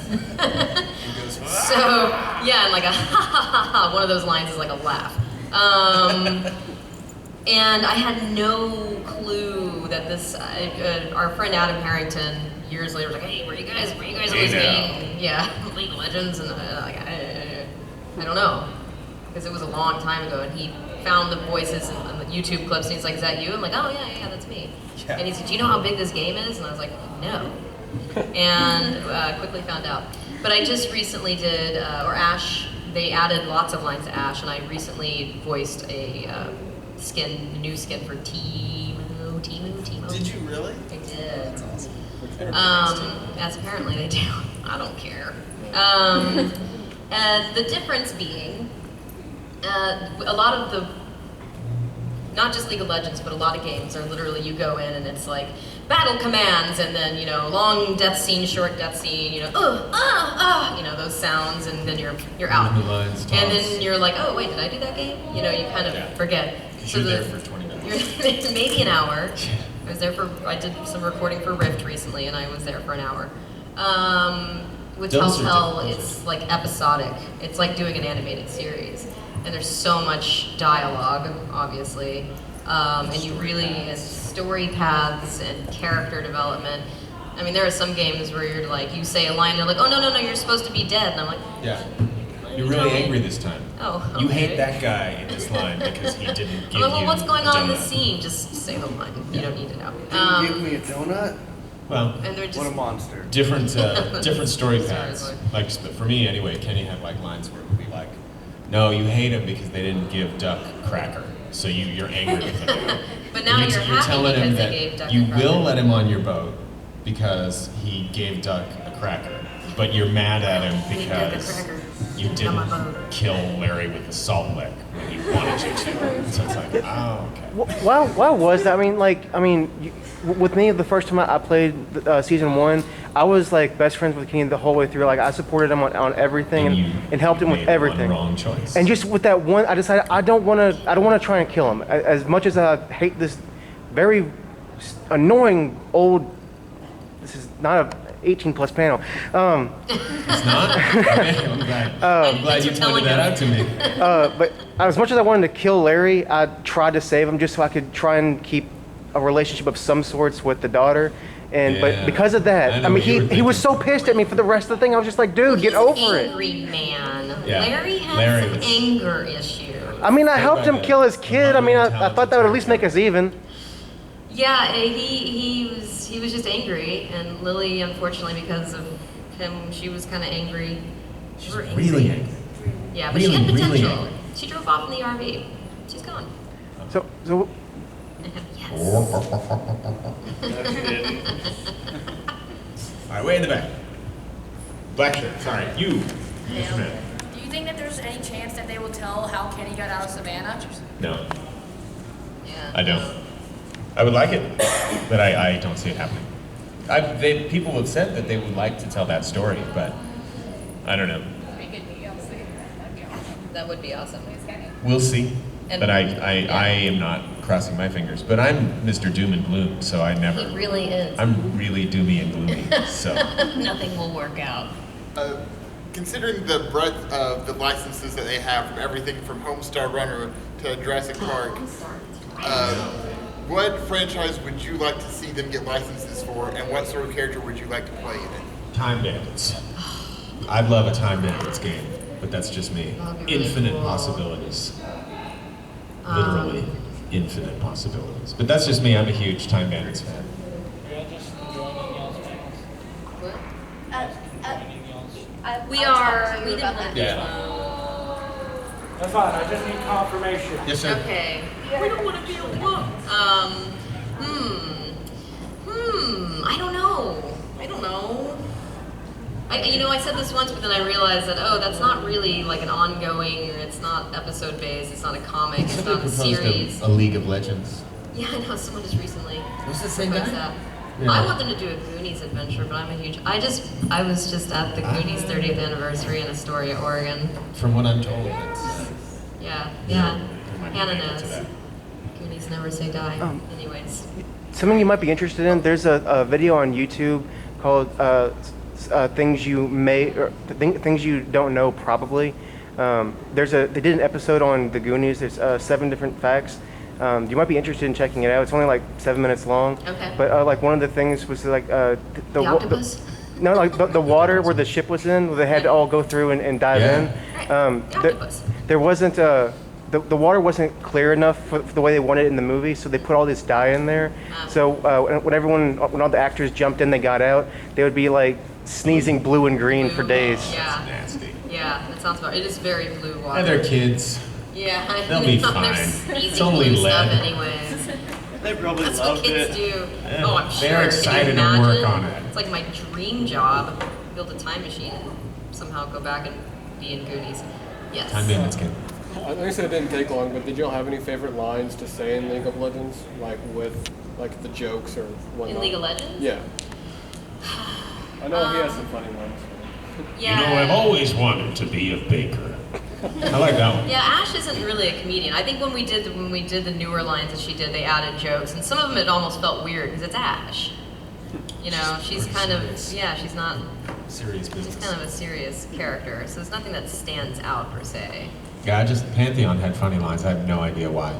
S2: So, yeah, and like a ha ha ha ha, one of those lines is like a laugh. And I had no clue that this, our friend Adam Harrington, years later, was like, hey, were you guys on this game? Yeah, League of Legends, and I don't know. Because it was a long time ago, and he found the voices and the YouTube clips, and he's like, is that you? I'm like, oh, yeah, that's me. Yeah. And he said, do you know how big this game is? And I was like, no. And quickly found out. But I just recently did, or Ash, they added lots of lines to Ash, and I recently voiced a new skin for Teemo.
S10: Did you really?
S2: I did. That's awesome. As apparently they do. I don't care. The difference being, a lot of the, not just League of Legends, but a lot of games are literally you go in and it's like battle commands and then, you know, long death scene, short death scene, you know, you know, those sounds, and then you're out. And then you're like, oh wait, did I do that game? You know, you kind of forget.
S11: You're there for 20 minutes.
S2: Maybe an hour. I did some recording for Rift recently, and I was there for an hour. With Telltale, it's like episodic. It's like doing an animated series. And there's so much dialogue, obviously. And you really, and story paths and character development. I mean, there are some games where you're like, you say a line, they're like, oh, no, you're supposed to be dead. And I'm like,
S11: yeah. You're really angry this time.
S2: Oh, okay.
S11: You hate that guy in this line because he didn't give you
S2: well, what's going on in the
S11: donut.
S2: scene? Just say the line. You don't need to know.
S10: Didn't give me a donut?
S11: Well,
S2: and they're just,
S10: what a monster.
S11: Different story paths. Like for me anyway, Kenny had like lines where it would be like, no, you hate him because they didn't give Duck cracker. So you're angry with him.
S2: But now you're happy
S11: telling him
S2: because
S11: that
S2: they gave Duck
S11: you
S2: a cracker.
S11: will let him on your boat because he gave Duck a cracker. But you're mad at him because you didn't kill Larry with a salt lick when he wanted you to. So it's like, oh, okay.
S3: Why was that? With me, the first time I played season 1, I was like best friends with Kenny the whole way through. Like I supported him on everything and helped him with everything.
S11: Wrong choice.
S3: And just with that one, I decided I don't want to try and kill him. As much as I hate this very annoying old. This is not a 18+ panel.
S11: It's not? Okay, I'm glad you pointed that out to me.
S3: But as much as I wanted to kill Larry, I tried to save him just so I could try and keep a relationship of some sorts with the daughter. But because of that, he was so pissed at me for the rest of the thing. I was just like, dude, get over it.
S2: Angry man.
S11: Yeah.
S2: Larry had some anger issues.
S3: I helped him kill his kid. I thought that would at least make us even.
S2: Yeah, he was just angry, and Lily, unfortunately, because of him, she was kind of angry.
S11: She's really angry.
S2: Yeah, but she had potential. She drove off in the RV. She's gone.
S3: So.
S2: Yes.
S11: All right, way in the back. Black shirt. Sorry, you.
S8: Yeah. Do you think that there's any chance that they will tell how Kenny got out of Savannah?
S11: No.
S2: Yeah.
S11: I don't. I would like it, but I don't see it happening. People have said that they would like to tell that story, but I don't know.
S2: That would be awesome.
S11: We'll see.
S2: And
S11: But I am not crossing my fingers. But I'm Mr. Doom and Gloom, so I never.
S2: He really is.
S11: I'm really doomy and gloomy, so.
S2: Nothing will work out.
S13: Considering the breadth of the licenses that they have, from everything from Homestar Runner to Jurassic Park, what franchise would you like to see them get licenses for, and what sort of character would you like to play in it?
S11: Time Bandits. I'd love a Time Bandits game, but that's just me.
S2: That'd be really
S11: Infinite
S2: cool.
S11: possibilities. Literally infinite possibilities. But that's just me. I'm a huge Time Bandits fan.
S2: We didn't let
S14: That's fine, I just need confirmation.
S11: Yes, sir.
S2: Okay. We don't want to be a book. I don't know. I said this once, but then I realized that, that's not really like an ongoing, or it's not episode based, it's not a comic, it's not a series.
S11: A League of Legends.
S2: Yeah, I know, someone just recently
S11: Was the same
S2: proposed
S11: guy?
S2: that.
S11: Yeah.
S2: I want them to do a Goonies adventure, but I'm a huge, I was just at the Goonies 30th anniversary in Astoria, Oregon.
S11: From what I'm told, it's...
S2: Yeah.
S11: might be
S2: Hannah
S11: related to
S2: knows.
S11: that.
S2: Goonies never say die. Anyways.
S3: Something you might be interested in. There's a video on YouTube called "Things You Don't Know Probably." They did an episode on the Goonies. There's 7 different facts. You might be interested in checking it out. It's only like 7 minutes long.
S2: Okay.
S3: But like one of the things was like the
S2: octopus?
S3: No, like the water where the ship was in, where they had to all go through and dive in. There wasn't the water wasn't clear enough for the way they wanted it in the movie, so they put all this dye in there. So when all the actors jumped in, they got out, they would be like sneezing blue and green for days.
S2: Yeah.
S11: Nasty.
S2: Yeah, that sounds about. It is very blue water.
S11: And they're kids.
S2: Yeah, I
S11: They'll be
S2: know,
S11: fine.
S2: They're sneezing
S11: It's only
S2: blue stuff
S11: lead.
S2: anyways.
S10: They probably
S2: That's what
S10: loved
S2: kids
S10: it.
S2: do.
S11: Yeah,
S2: Oh, I'm sure.
S11: they're
S2: Can you
S11: excited to
S2: imagine?
S11: work on it.
S2: It's like my dream job. Build a time machine and somehow go back and be in Goonies. Yes.
S11: Time Bandits game.
S15: I think it didn't take long, but did y'all have any favorite lines to say in League of Legends? Like with like the jokes or whatnot?
S2: In League of Legends?
S15: Yeah. I know he has some funny ones.
S2: Yeah.
S11: You know, I've always wanted to be a baker. I like that one.
S2: Yeah, Ash isn't really a comedian. I think when we did the newer lines that she did, they added jokes, and some of them it almost felt weird because it's Ash. You know, she's kind of she's not
S11: serious business.
S2: She's kind of a serious character, so there's nothing that stands out per se.
S11: Yeah, Pantheon had funny lines. I have no idea why.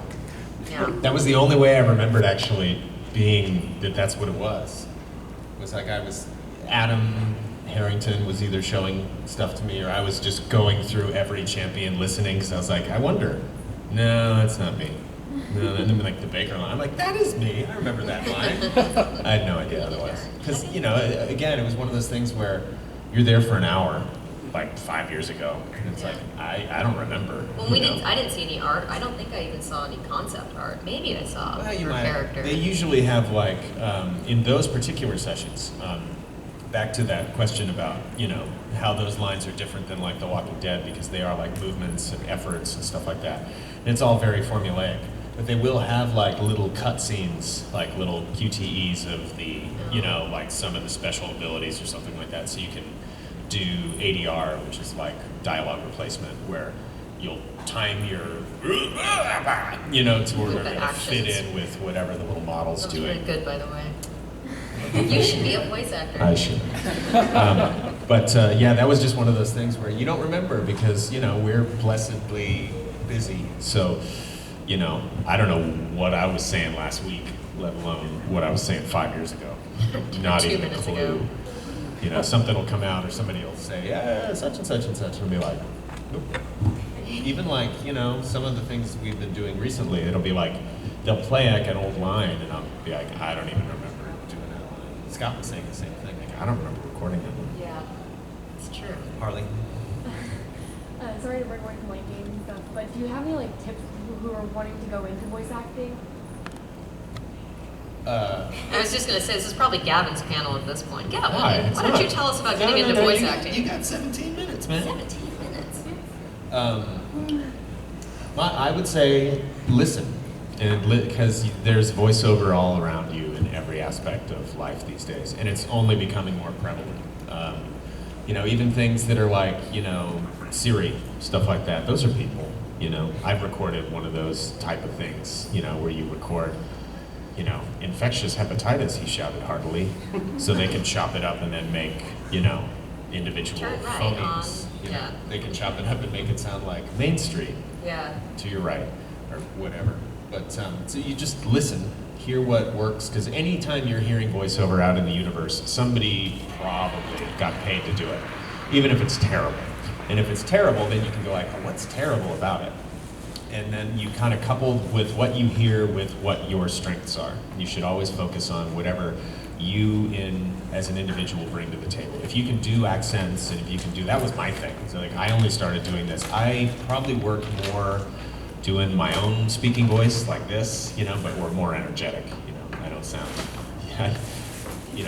S2: Yeah.
S11: That was the only way I remembered actually being that's what it was. It was like Adam Harrington was either showing stuff to me or I was just going through every champion listening because I was like, I wonder. No, that's not me. No, and then like the Baker line, I'm like, that is me. I remember that line. I had no idea otherwise. Because, again, it was one of those things where you're there for an hour, like 5 years ago, and it's like, I don't remember.
S2: Well, I didn't see any art. I don't think I even saw any concept art. Maybe I saw her character.
S11: They usually have like, in those particular sessions, back to that question about, how those lines are different than like The Walking Dead because they are like movements and efforts and stuff like that. And it's all very formulaic. But they will have like little cutscenes, like little QTEs of the, like some of the special abilities or something like that. So you can do ADR, which is like dialogue replacement, where you'll time your, to order to fit in with whatever the little model's
S2: That's
S11: doing.
S2: really good, by the way. You should be a voice actor.
S11: I should. But that was just one of those things where you don't remember because, we're blessedly busy. So, I don't know what I was saying last week, let alone what I was saying 5 years ago. Not
S2: 2
S11: even a
S2: minutes
S11: clue.
S2: ago.
S11: Something will come out or somebody will say, yeah, such and such and such, and I'll be like, nope. Even like, some of the things we've been doing recently, it'll be like, they'll play like an old line, and I'll be like, I don't even remember doing that line. Scott was saying the same thing, like, I don't remember recording that one.
S2: Yeah, it's true.
S11: Harley?
S9: Sorry to break away from like games and stuff, but do you have any like tips for people who are wanting to go into voice acting?
S2: I was just going to say, this is probably Gavin's panel at this point. Gavin,
S11: Why?
S2: why don't you tell us about getting into voice acting?
S11: You got 17 minutes, man.
S2: 17 minutes.
S11: I would say listen, because there's voiceover all around you in every aspect of life these days, and it's only becoming more prevalent. Even things that are like, Siri, stuff like that, those are people, I've recorded one of those type of things, where you record, infectious hepatitis, he shouted heartily, so they can chop it up and then make, individual phonemes. They can chop it up and make it sound like Main Street.
S2: Yeah.
S11: To your right, or whatever. But so you just listen hear what works, because anytime you're hearing voiceover out in the universe, somebody probably got paid to do it, even if it's terrible. And if it's terrible, then you can go like, oh, what's terrible about it? And then you kind of couple with what you hear with what your strengths are. You should always focus on whatever you as an individual bring to the table. If you can do accents, and if you can do, that was my thing. So like, I only started doing this. I probably work more doing my own speaking voice like this, but we're more energetic. I don't sound, I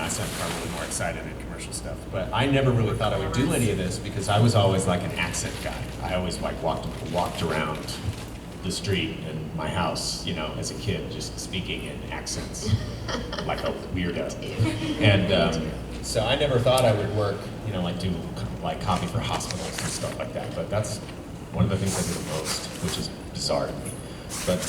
S11: sound probably more excited in commercial stuff. But I never really thought I would do any of this because I was always like an accent guy. I always like walked around the street in my house, as a kid, just speaking in accents like a weirdo. And so I never thought I would work, like do like copy for hospitals and stuff like that. But that's one of the things I do the most, which is bizarre to me. But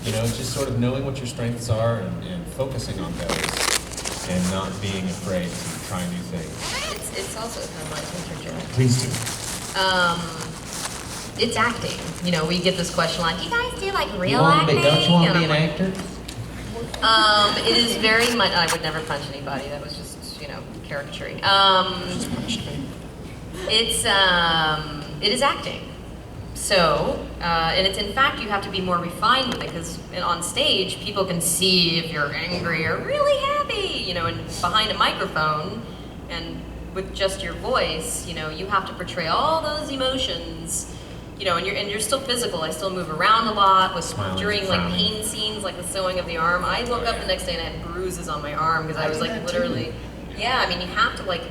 S11: just sort of knowing what your strengths are and focusing on those, and not being afraid to try new things.
S2: It's also kind of like interject.
S11: Please do.
S2: It's acting. We get this question like, you guys do like real
S1: acting? Don't you want to
S2: And
S1: be an
S2: I'm
S1: actor?
S2: It is very much, I would never punch anybody. That was just, caricaturing. It is acting. So, and it's in fact, you have to be more refined with it because on stage, people can see if you're angry or really happy, and behind a microphone and with just your voice, you have to portray all those emotions, and you're still physical. I still move around a lot during like pain scenes, like the sewing of the arm. I woke up the next day and I had bruises on my arm because I was like literally, you have to like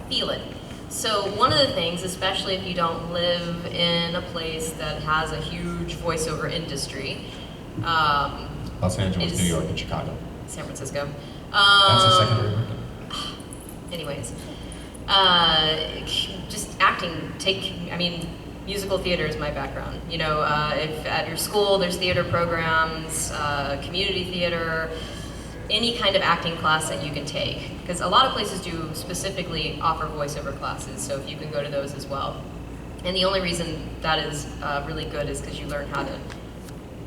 S2: feel it. So one of the things, especially if you don't live in a place that has a huge voiceover industry,
S11: Los Angeles, New York, and Chicago.
S2: San Francisco.
S11: That's a secondary market.
S2: Anyways, just acting. Musical theater is my background. If at your school there's theater programs, community theater, any kind of acting class that you can take. Because a lot of places do specifically offer voiceover classes, so if you can go to those as well. And the only reason that is really good is because you learn how to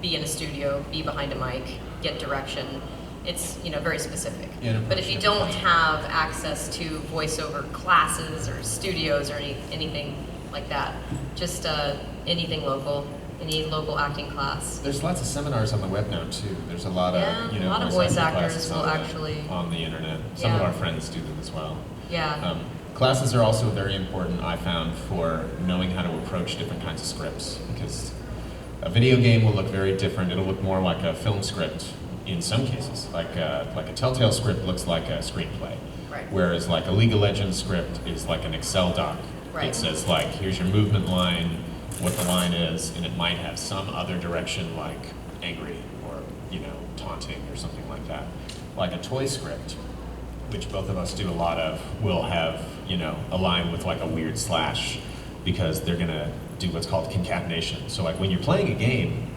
S2: be in a studio, be behind a mic, get direction. It's very specific. But if you don't have access to voiceover classes or studios or anything like that, just anything local. Any local acting class.
S11: There's lots of seminars on the web now too. There's a lot of
S2: a lot of voice actors will
S11: on the internet. Some of our friends do them as well.
S2: Yeah.
S11: Classes are also very important, I found, for knowing how to approach different kinds of scripts, because a video game will look very different. It'll look more like a film script in some cases. Like a Telltale script looks like a screenplay.
S2: Right.
S11: Whereas like a League of Legends script is like an Excel doc.
S2: Right.
S11: It says like, here's your movement line, what the line is, and it might have some other direction like angry or taunting or something like that. Like a toy script, which both of us do a lot of, will have a line with like a weird slash because they're gonna do what's called concatenation. So like when you're playing a game,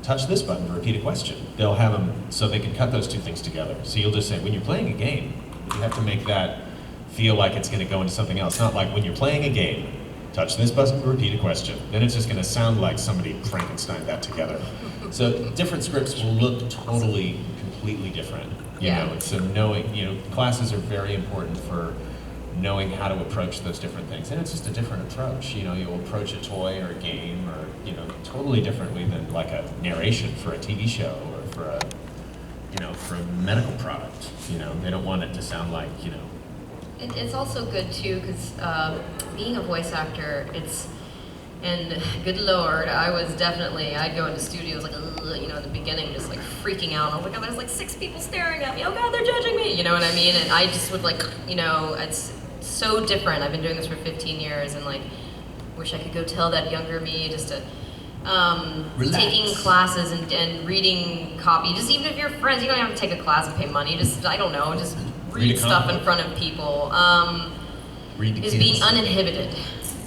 S11: touch this button to repeat a question. They'll have them so they can cut those two things together. So you'll just say, when you're playing a game, you have to make that feel like it's gonna go into something else. Not like when you're playing a game, touch this button to repeat a question. Then it's just going to sound like somebody Frankensteined that together. So different scripts will look totally, completely different. You know, so knowing, classes are very important for knowing how to approach those different things. And it's just a different approach. You'll approach a toy or a game or, totally differently than like a narration for a TV show or for a medical product. They don't want it to sound like,
S2: It's also good too, because being a voice actor, and good lord, I'd go into studios like, in the beginning, just like freaking out. Oh my god, there's like 6 people staring at me. Oh god, they're judging me. You know what I mean? And I just would it's so different. I've been doing this for 15 years, and like, wish I could go tell that younger me just to. Taking classes and reading copy, just even if you're friends, you don't have to take a class and pay money. Just read stuff in front of people. Is being uninhibited,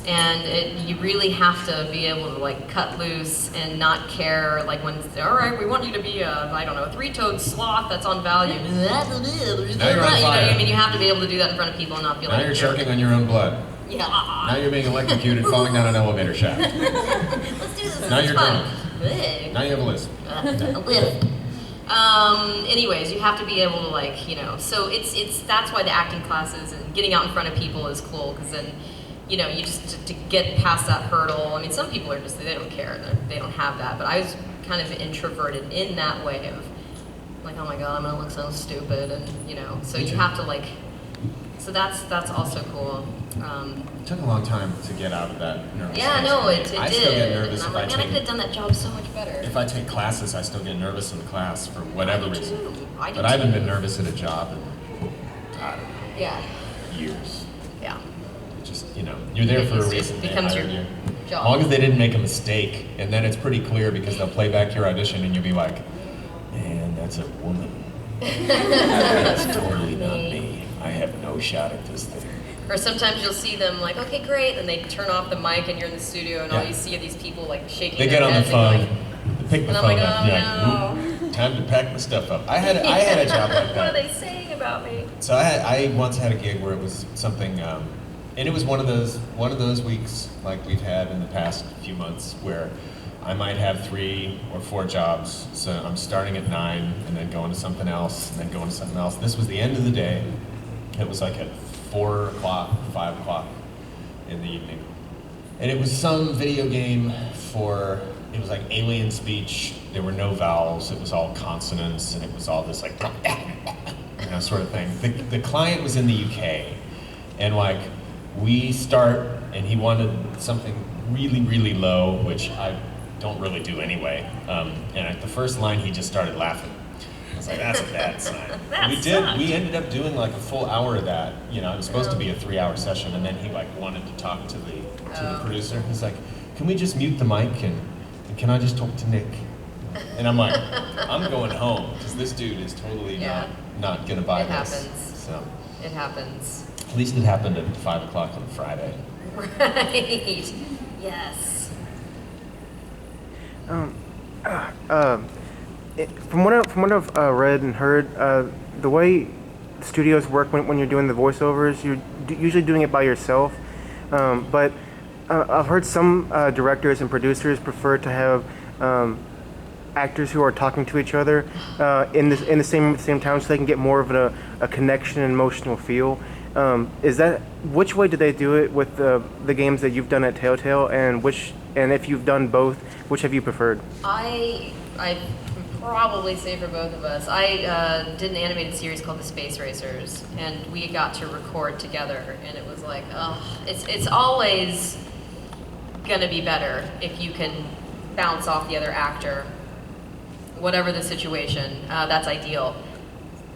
S2: and you really have to be able to like cut loose and not care like when all right, we want you to be a 3-toed sloth that's on value.
S11: Now you're on fire.
S2: You have to be able to do that in front of people and not feel
S11: now
S2: like
S11: you're choking on your own blood.
S2: Yeah.
S11: Now you're being electrocuted falling down an elevator shaft.
S2: Let's do this.
S11: Now
S2: it's
S11: you're
S2: fun.
S11: drunk. Now you have a list.
S2: A lisp. Anyways, you have to be able to like, so that's why the acting classes and getting out in front of people is cool, because then, you just, to get past that hurdle, I mean, some people are just, they don't care, they don't have that, but I was kind of introverted in that way of, like, oh my god, I'm gonna look so stupid, and, so you have to like, so that's also cool.
S11: It took a long time to get out of that nervous
S2: Yeah,
S11: space.
S2: no, it did.
S11: I still get nervous
S2: and
S11: if
S2: I'm
S11: I
S2: like, man, I could
S11: take
S2: have done that job so much better.
S11: if I take classes. I still get nervous in the class for whatever
S2: I do
S11: reason.
S2: too. I do
S11: But I haven't
S2: too.
S11: been nervous at a job in I don't know,
S2: Yeah.
S11: years.
S2: Yeah.
S11: It just you're there for a
S2: It
S11: reason. They
S2: becomes
S11: hired
S2: your
S11: you.
S2: job.
S11: As long as they didn't make a mistake, and then it's pretty clear because they'll play back your audition and you'll be like, man, that's a woman. That's totally not me. I have no shot at this thing.
S2: Or sometimes you'll see them like, okay, great, and they turn off the mic and you're in the studio and all
S11: Yeah.
S2: you see are these people like shaking
S11: They
S2: their
S11: get on the
S2: heads
S11: phone,
S2: and going,
S11: they pick the
S2: and I'm
S11: phone
S2: like,
S11: up,
S2: oh,
S11: and you're like, "Oop, time to pack my stuff up." I had a job like
S2: what
S11: that.
S2: are they saying about me?
S11: So I once had a gig where it was something, and it was one of those weeks like we've had in the past few months where I might have 3 or 4 jobs. So I'm starting at 9 and then going to something else and then going to something else. This was the end of the day. It was like at 4 o'clock, 5 o'clock in the evening. And it was some video game it was like alien speech. There were no vowels. It was all consonants, and it was all this like, sort of thing. The client was in the UK, and like we start, and he wanted something really, really low, which I don't really do anyway. And at the first line, he just started laughing. I was like, that's a bad sign. We ended up doing like a full hour of that. It was supposed to be a 3-hour session, and then he like wanted to talk to the producer. He's like, can we just mute the mic and can I just talk to Nick? And I'm like, I'm going home because this dude is totally not gonna buy
S2: It
S11: this.
S2: happens.
S11: So
S2: It happens.
S11: at least it happened at 5 o'clock on Friday.
S2: Right. Yes.
S3: From what I've read and heard, the way studios work when you're doing the voiceovers, you're usually doing it by yourself. But I've heard some directors and producers prefer to have actors who are talking to each other in the same time, so they can get more of a connection and emotional feel. Which way do they do it with the games that you've done at Telltale, and if you've done both, which have you preferred?
S2: I probably say for both of us. I did an animated series called The Space Racers, and we got to record together, and it was like, it's always gonna be better if you can bounce off the other actor, whatever the situation. That's ideal.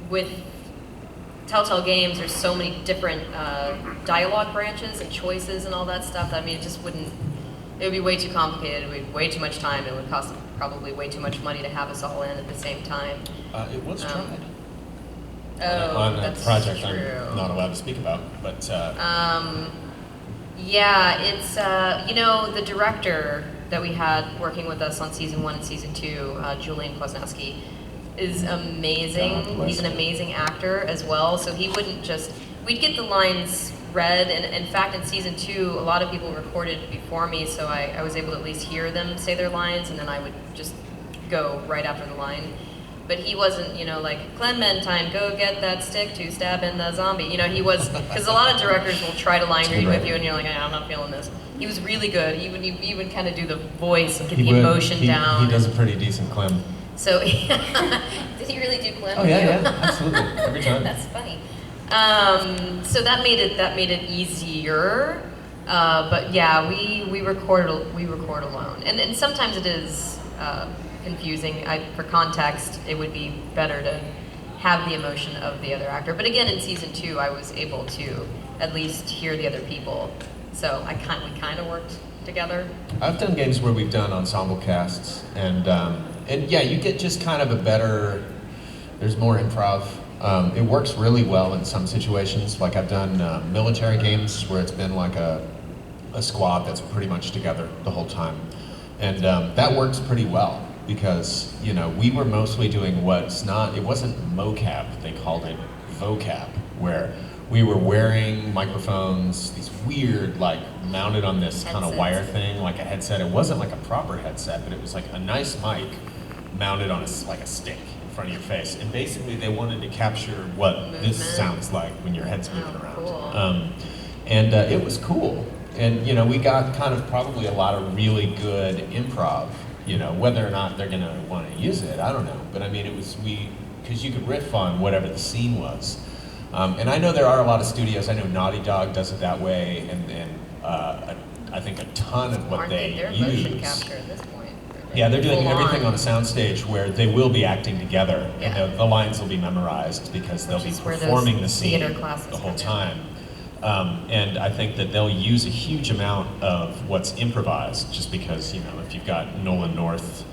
S2: With Telltale Games, there's so many different dialogue branches and choices and all that stuff. I mean, it would be way too complicated. It would be way too much time. It would cost probably way too much money to have us all in at the same time.
S11: It was tried.
S2: On
S11: a project true. I'm not allowed to speak about, but
S2: yeah, it's the director that we had working with us on season 1 and season 2, Julian Kwasniewski, is amazing. He's an amazing actor as well. So he wouldn't we'd get the lines read, and in fact in season 2 a lot of people recorded before me, so I was able to at least hear them say their lines, and then I would just go right after the line. But he wasn't, like, Clementine, go get that stick to stab in the zombie. He was, because a lot of directors will try to line read with you and you're like, I'm not feeling this. He was really good. He would kind of do the voice and get the emotion down.
S11: He does a pretty decent Clem.
S2: So, did he really do Clem?
S11: Oh yeah, absolutely, every time.
S2: That's funny. So that made it easier. But yeah, we record alone, and sometimes it is confusing. For context, it would be better to have the emotion of the other actor. But again, in season 2, I was able to at least hear the other people. So we kind of worked together.
S11: I've done games where we've done ensemble casts, and yeah, you get just kind of there's more improv. It works really well in some situations. Like I've done military games where it's been like a squad that's pretty much together the whole time. And that works pretty well because, we were mostly doing it wasn't mocap, they called it vocap, where we were wearing microphones, these weird, like, mounted on this kind of wire thing, like a headset. It wasn't like a proper headset, but it was like a nice mic mounted on like a stick. front of your face. And basically they wanted to capture what this sounds like when your head's moving around.
S2: Cool.
S11: It was cool. And we got kind of probably a lot of really good improv. Whether or not they're gonna want to use it, I don't know. But I mean, because you could riff on whatever the scene was. And I know there are a lot of studios. I know Naughty Dog does it that way, and I think a ton of what they
S2: they're
S11: use.
S2: motion capture at this point.
S11: Yeah, they're doing
S2: Full
S11: everything
S2: on.
S11: on a soundstage where they will be acting together,
S2: Yeah.
S11: and the lines will be memorized because they'll be
S2: is where those
S11: performing the scene
S2: theater classes
S11: the whole
S2: come in.
S11: time. And I think that they'll use a huge amount of what's improvised, just because if you've got Nolan North,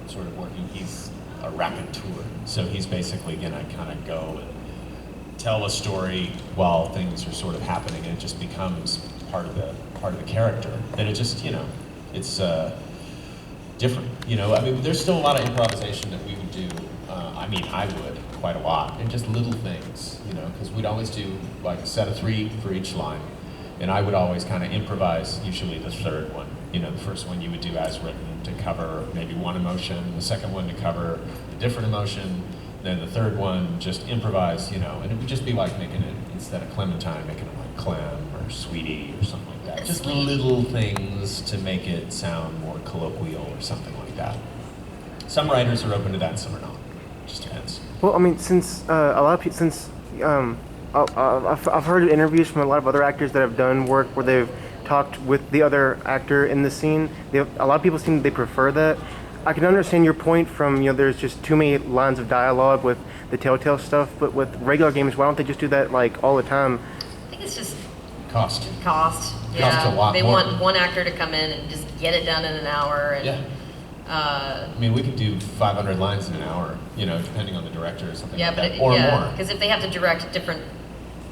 S11: sort of working, he's a raconteur, so he's basically gonna kind of go and tell a story while things are sort of happening, and it just becomes part of the character. And it just it's different. I mean, there's still a lot of improvisation that we would do. I would quite a lot, and just little things, because we'd always do like a set of 3 for each line, and I would always kind of improvise. Usually the third one, the first one you would do as written to cover maybe one emotion, the second one to cover a different emotion, then the third one just improvise, and it would just be like making it, instead of Clementine, making it like Clem or Sweetie or something like that. Just little things to make it sound more colloquial or something like that. Some writers are open to that, some are not. Just depends.
S3: Well, I mean, since a lot of people, I've heard interviews from a lot of other actors that have done work where they've talked with the other actor in the scene. A lot of people seem they prefer that. I can understand your point from there's just too many lines of dialogue with the Telltale stuff, but with regular games, why don't they just do that like all the time?
S2: I think it's just
S11: cost.
S2: Yeah,
S11: Costs a lot
S2: they
S11: more.
S2: want one actor to come in and just get it done in an hour. And,
S11: Yeah. I mean, we could do 500 lines in an hour, depending on the director or something
S2: Yeah,
S11: like
S2: but
S11: that, or more.
S2: because if they have to direct different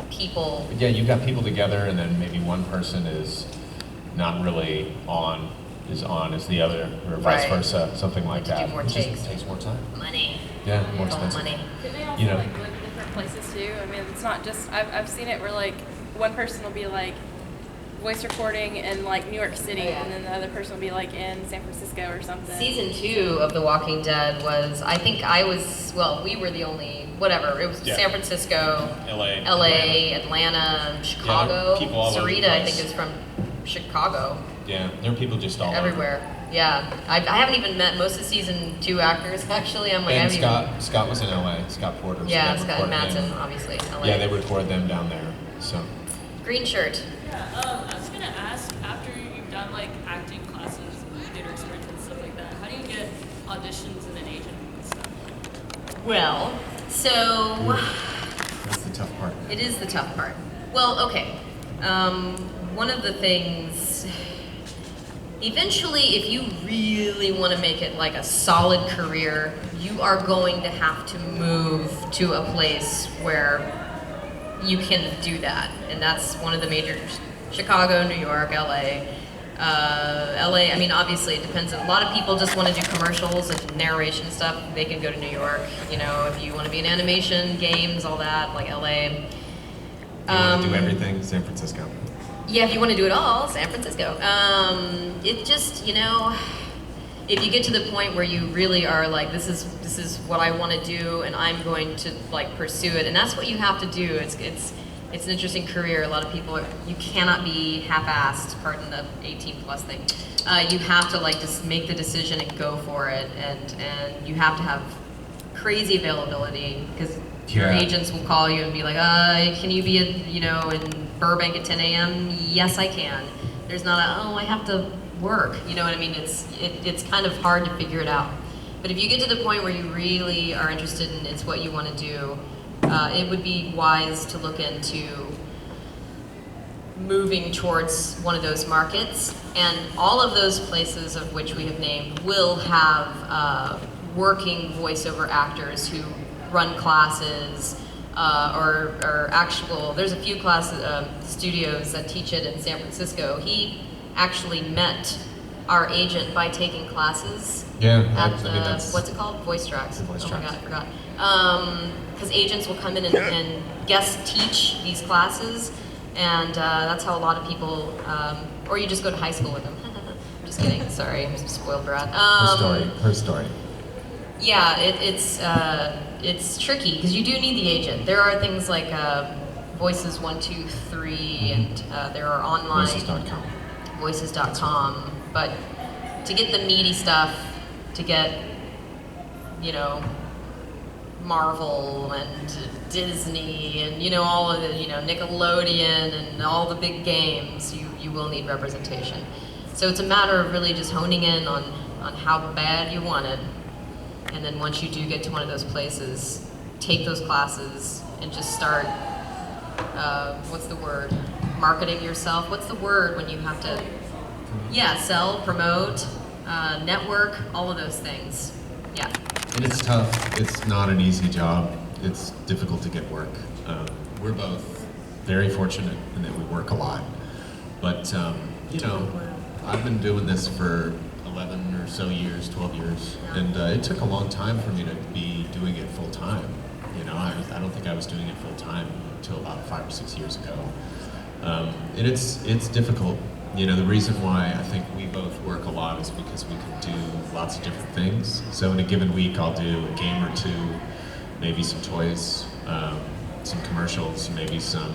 S2: people,
S11: But yeah, you've got people together, and then maybe one person is not really on, is on as the other, or vice
S2: Right.
S11: versa, something like
S2: To do
S11: that.
S2: more
S11: It just
S2: takes.
S11: takes more time.
S2: money.
S11: Yeah, more
S2: It's all
S11: expensive.
S2: money.
S16: Could they also
S11: You know.
S16: like live in different places too? I mean, it's not just I've seen it where like one person will be like voice recording in like New York City, and then the other person will be like in San Francisco or something.
S2: Season 2 of The Walking Dead was, we were the only, whatever, it was
S11: Yeah.
S2: San Francisco,
S11: LA,
S2: Atlanta, Chicago.
S11: people all over the
S2: Sarita, I
S11: place.
S2: think, is from Chicago.
S11: Yeah, there are people just all
S2: Everywhere. Yeah. I haven't even met most of season 2 actors, actually. I'm
S11: over.
S2: like, I
S11: And
S2: haven't
S11: Scott was in LA, Scott Porter. so
S2: Yeah,
S11: they
S2: Scott
S11: recorded him.
S2: Madsen, obviously, LA.
S11: Yeah, they record them down there, so.
S2: Green shirt.
S7: Yeah, I was gonna ask, after you've done like acting classes, theater experience and stuff like that, how do you get auditions and an agent and stuff?
S2: Well, so
S11: That's the tough part.
S2: it is the tough part. Well, okay. One of the things, eventually, if you really want to make it like a solid career, you are going to have to move to a place where you can do that. And that's one of the major, Chicago, New York, LA. LA, I mean, obviously it depends. A lot of people just want to do commercials and narration and stuff. They can go to New York. If you want to be in animation, games, all that, like LA.
S11: You want to do everything, San Francisco.
S2: Yeah, if you want to do it all, San Francisco. It just, if you get to the point where you really are like, this is what I want to do, and I'm going to like pursue it, and that's what you have to do. It's an interesting career. A lot of people you cannot be half-assed. Pardon the 18+ thing. You have to like just make the decision and go for it, and you have to have crazy availability because your
S11: Yeah.
S2: agents will call you and be like, can you be in Burbank at 10 a.m.? Yes, I can. There's not I have to work. You know what I mean? It's kind of hard to figure it out. But if you get to the point where you really are interested and it's what you want to do, it would be wise to look into moving towards one of those markets. And all of those places of which we have named will have working voiceover actors who run classes or actual, there's a few studios that teach it in San Francisco. He actually met our agent by taking classes
S11: Yeah,
S2: at
S11: I mean, that's-
S2: what's it called? Voice Tracks.
S11: Voice
S2: Oh my
S11: Tracks.
S2: god, I forgot. Because agents will come in and guest teach these classes, and that's how a lot of people, or you just go to high school with them. I'm just kidding, sorry, I'm a spoiled brat.
S11: Her story.
S2: Yeah, it's tricky because you do need the agent. There are things like Voices 1, 2, 3, and there are online
S11: Voices.com.
S2: Voices.com. But to get the meaty stuff, to get Marvel and Disney and all of the Nickelodeon and all the big games, you will need representation. So it's a matter of really just honing in on how bad you want it, and then once you do get to one of those places, take those classes and just start, what's the word? Marketing yourself. What's the word when you have to, sell, promote, network, all of those things. Yeah.
S11: And it's tough. It's not an easy job. It's difficult to get work. We're both very fortunate in that we work a lot. But, I've been doing this for 11 or so years, 12 years, and it took a long time for me to be doing it full time. I don't think I was doing it full time until about 5 or 6 years ago. And it's difficult. The reason why I think we both work a lot is because we can do lots of different things. So in a given week, I'll do a game or two, maybe some toys, some commercials, maybe some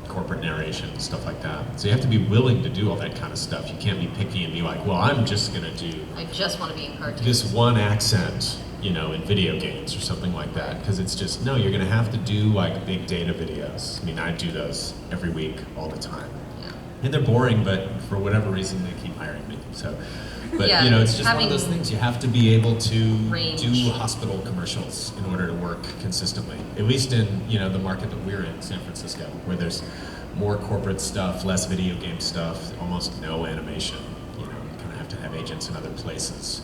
S11: corporate narration, stuff like that. So you have to be willing to do all that kind of stuff. You can't be picky and be like, well, I'm just gonna do
S2: I just want to be in cartoons.
S11: this one accent, in video games or something like that. Because it's just, no, you're gonna have to do like big data videos. I mean, I do those every week, all the time.
S2: Yeah.
S11: And they're boring, but for whatever reason, they keep hiring me. So, but
S2: Yeah,
S11: it's just one of those
S2: having
S11: things. You have to be able to
S2: range.
S11: do hospital commercials in order to work consistently. At least in the market that we're in, San Francisco, where there's more corporate stuff, less video game stuff, almost no animation. You kind of have to have agents in other places.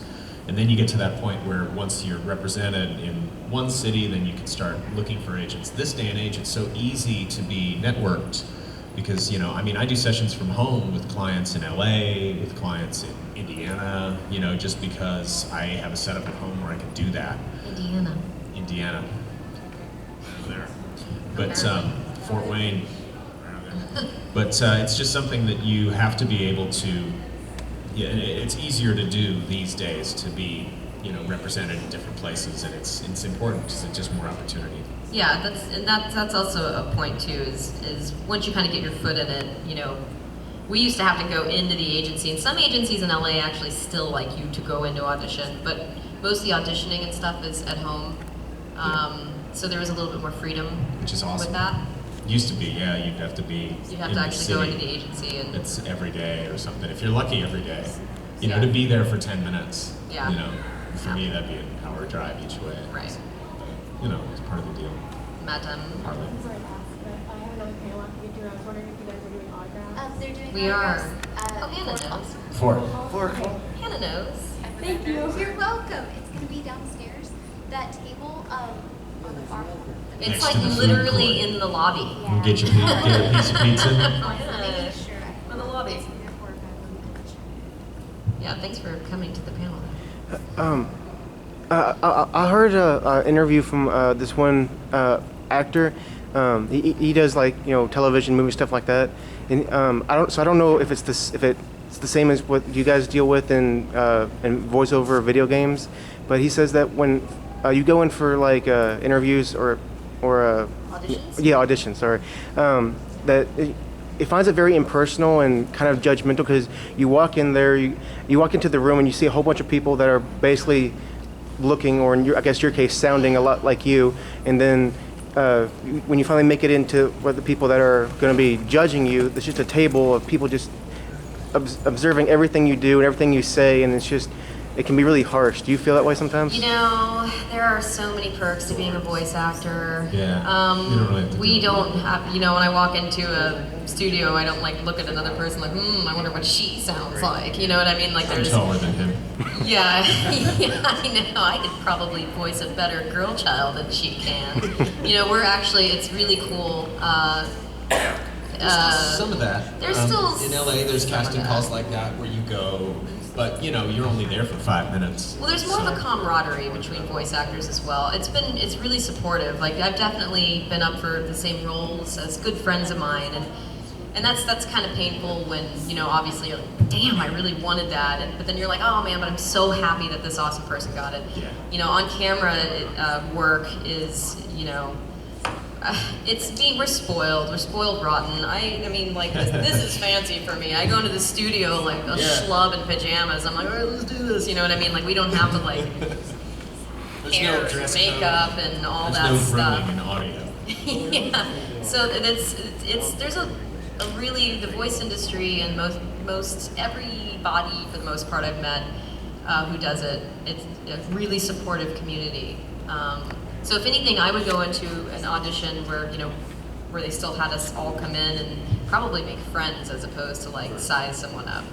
S11: And then you get to that point where once you're represented in one city, then you can start looking for agents. This day and age, it's so easy to be networked because, I do sessions from home with clients in LA, with clients in Indiana, just because I have a setup at home where I can do that. Indiana. There. But Fort Wayne. But it's just something that you have to be able to, it's easier to do these days to be, represented in different places, and it's important because it's just more opportunity.
S2: Yeah, that's also a point too, is once you kind of get your foot in it, we used to have to go into the agency, and some agencies in LA actually still like you to go into audition, but most of the auditioning and stuff is at home. So there was a little bit more freedom,
S11: which is awesome.
S2: With that.
S11: Used to be, yeah, you'd have to be.
S2: You'd have to actually go into the agency and.
S11: It's every day or something. If you're lucky, every day. To be there for 10 minutes.
S2: Yeah.
S11: For me that'd be an hour drive each way.
S2: Right.
S11: But, it's part of the deal.
S2: Madam.
S11: Partly.
S9: I'm sorry to ask, but I have another panel I have to get to. I was wondering if you guys are doing autographs.
S5: They're doing
S2: We are.
S5: Hannah knows.
S11: 4.
S2: Hannah knows.
S9: Thank you.
S17: You're welcome. It's going to be downstairs. That table on the far corner.
S2: It's
S11: Next
S2: like
S11: to the food
S2: literally
S11: court.
S2: in the lobby.
S11: You get a piece of pizza.
S2: In the lobby. Yeah, thanks for coming to the panel.
S3: I heard an interview from this one actor. He does television, movie stuff like that, and I don't know if it's the same as what you guys deal with in voiceover video games, but he says that when you go in for interviews or
S2: Auditions?
S3: Yeah, auditions. Sorry, that. It finds it very impersonal and kind of judgmental because you walk in there, you walk into the room and you see a whole bunch of people that are basically looking, or in your case, sounding a lot like you, and then when you finally make it into what the people that are going to be judging you, it's just a table of people just observing everything you do and everything you say, and it can be really harsh. Do you feel that way sometimes?
S2: There are so many perks to being a voice actor.
S11: Yeah. You don't really have to
S2: we don't have, when I walk into a studio, I don't look at another person I wonder what she sounds like. You know what I mean?
S11: I'm taller than him.
S2: Yeah, I know. I could probably voice a better girl child than she can. It's really cool.
S18: There's still some of that.
S2: There's still
S18: in LA. There's casting calls like that where you go, but you're only there for 5 minutes.
S2: Well, there's more of a camaraderie between voice actors as well. It's really supportive. I've definitely been up for the same roles as good friends of mine, And that's kind of painful when, obviously you're like, damn, I really wanted that. But then you're like, oh man, but I'm so happy that this awesome person got it.
S11: Yeah.
S2: On camera work is, we're spoiled rotten. I mean, like, this is fancy for me. I go into the studio like a schlub in pajamas. I'm like, all right, let's do this. You know what I mean? Like, we don't have to like hair,
S11: no dress
S2: makeup,
S11: code.
S2: and all
S11: There's
S2: that
S11: no
S2: stuff.
S11: grooming in audio.
S2: Yeah. So there's a really, the voice industry and most everybody for the most part I've met who does it, it's a really supportive community. So if anything, I would go into an audition where they still had us all come in and probably make friends as opposed to like size someone up.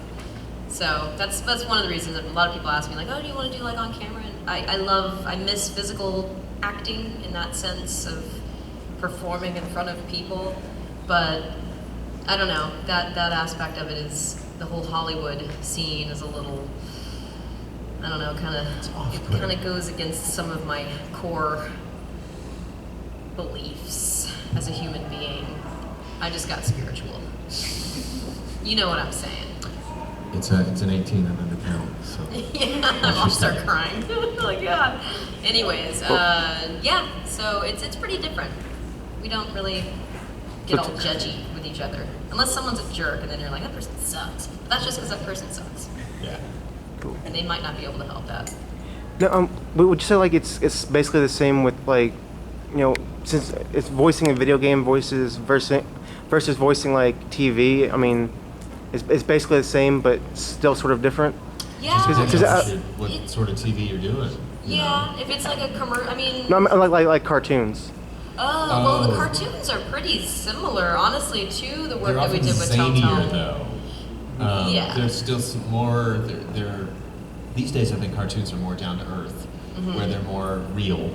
S2: So that's one of the reasons that a lot of people ask me like, oh, do you want to do like on camera? And I miss physical acting in that sense of performing in front of people, but I don't know, that aspect of it is, the whole Hollywood scene is a little, I don't know, kind of goes against some of my core beliefs as a human being. I just got spiritual. You know what I'm saying?
S11: It's an 18 and under count, so.
S2: Yeah, I'll start crying. Oh my God. Anyways, yeah, so it's pretty different. We don't really get all judgy with each other. Unless someone's a jerk and then you're like, that person sucks. But that's just because that person sucks.
S11: Yeah.
S3: Cool.
S2: And they might not be able to help that.
S3: No, but would you say like it's basically the same with like, since it's voicing a video game voices versus voicing like TV? I mean, it's basically the same, but still sort of different.
S2: Yeah.
S11: What sort of TV you're doing?
S2: Yeah, if it's like a commercial, I mean.
S3: No, like cartoons.
S2: Oh, well, the cartoons are pretty similar, honestly, to the work
S11: They're
S2: that we did with
S11: zanier,
S2: Telltale.
S11: though.
S2: Yeah.
S11: There's still some more. These days, I think cartoons are more down to earth, where they're more real.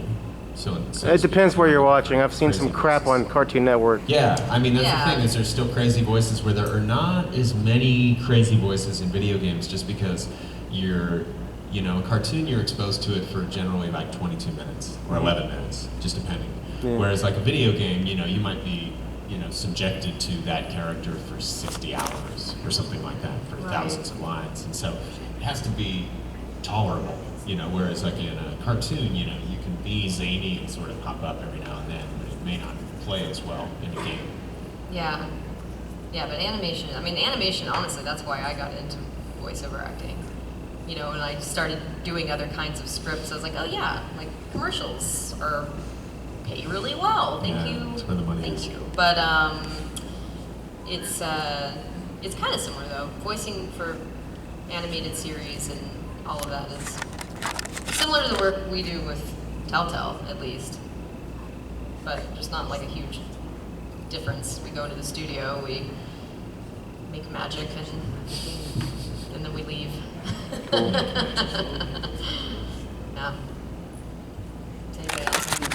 S11: So
S3: It depends where you're watching. I've seen some crap on Cartoon Network.
S11: Yeah, I mean that's the thing is there's still crazy voices where there are not as many crazy voices in video games just because a cartoon you're exposed to it for generally like 22 minutes or 11 minutes, just depending.
S3: Yeah.
S11: Whereas like a video game, you might be subjected to that character for 60 hours or something like that for thousands of lines, and so it has to be tolerable. Whereas like in a cartoon, you can be zany and sort of pop up every now and then, but it may not play as well in a game.
S2: Yeah. Yeah, but animation, honestly, that's why I got into voiceover acting. When I started doing other kinds of scripts, I was like, oh yeah, like commercials pay really well. Thank you.
S11: That's where the money is.
S2: Thank you. But it's kind of similar though. Voicing for animated series and all of that is similar to the work we do with Telltale, at least. But just not like a huge difference. We go into the studio, we make magic, and then we leave. Yeah.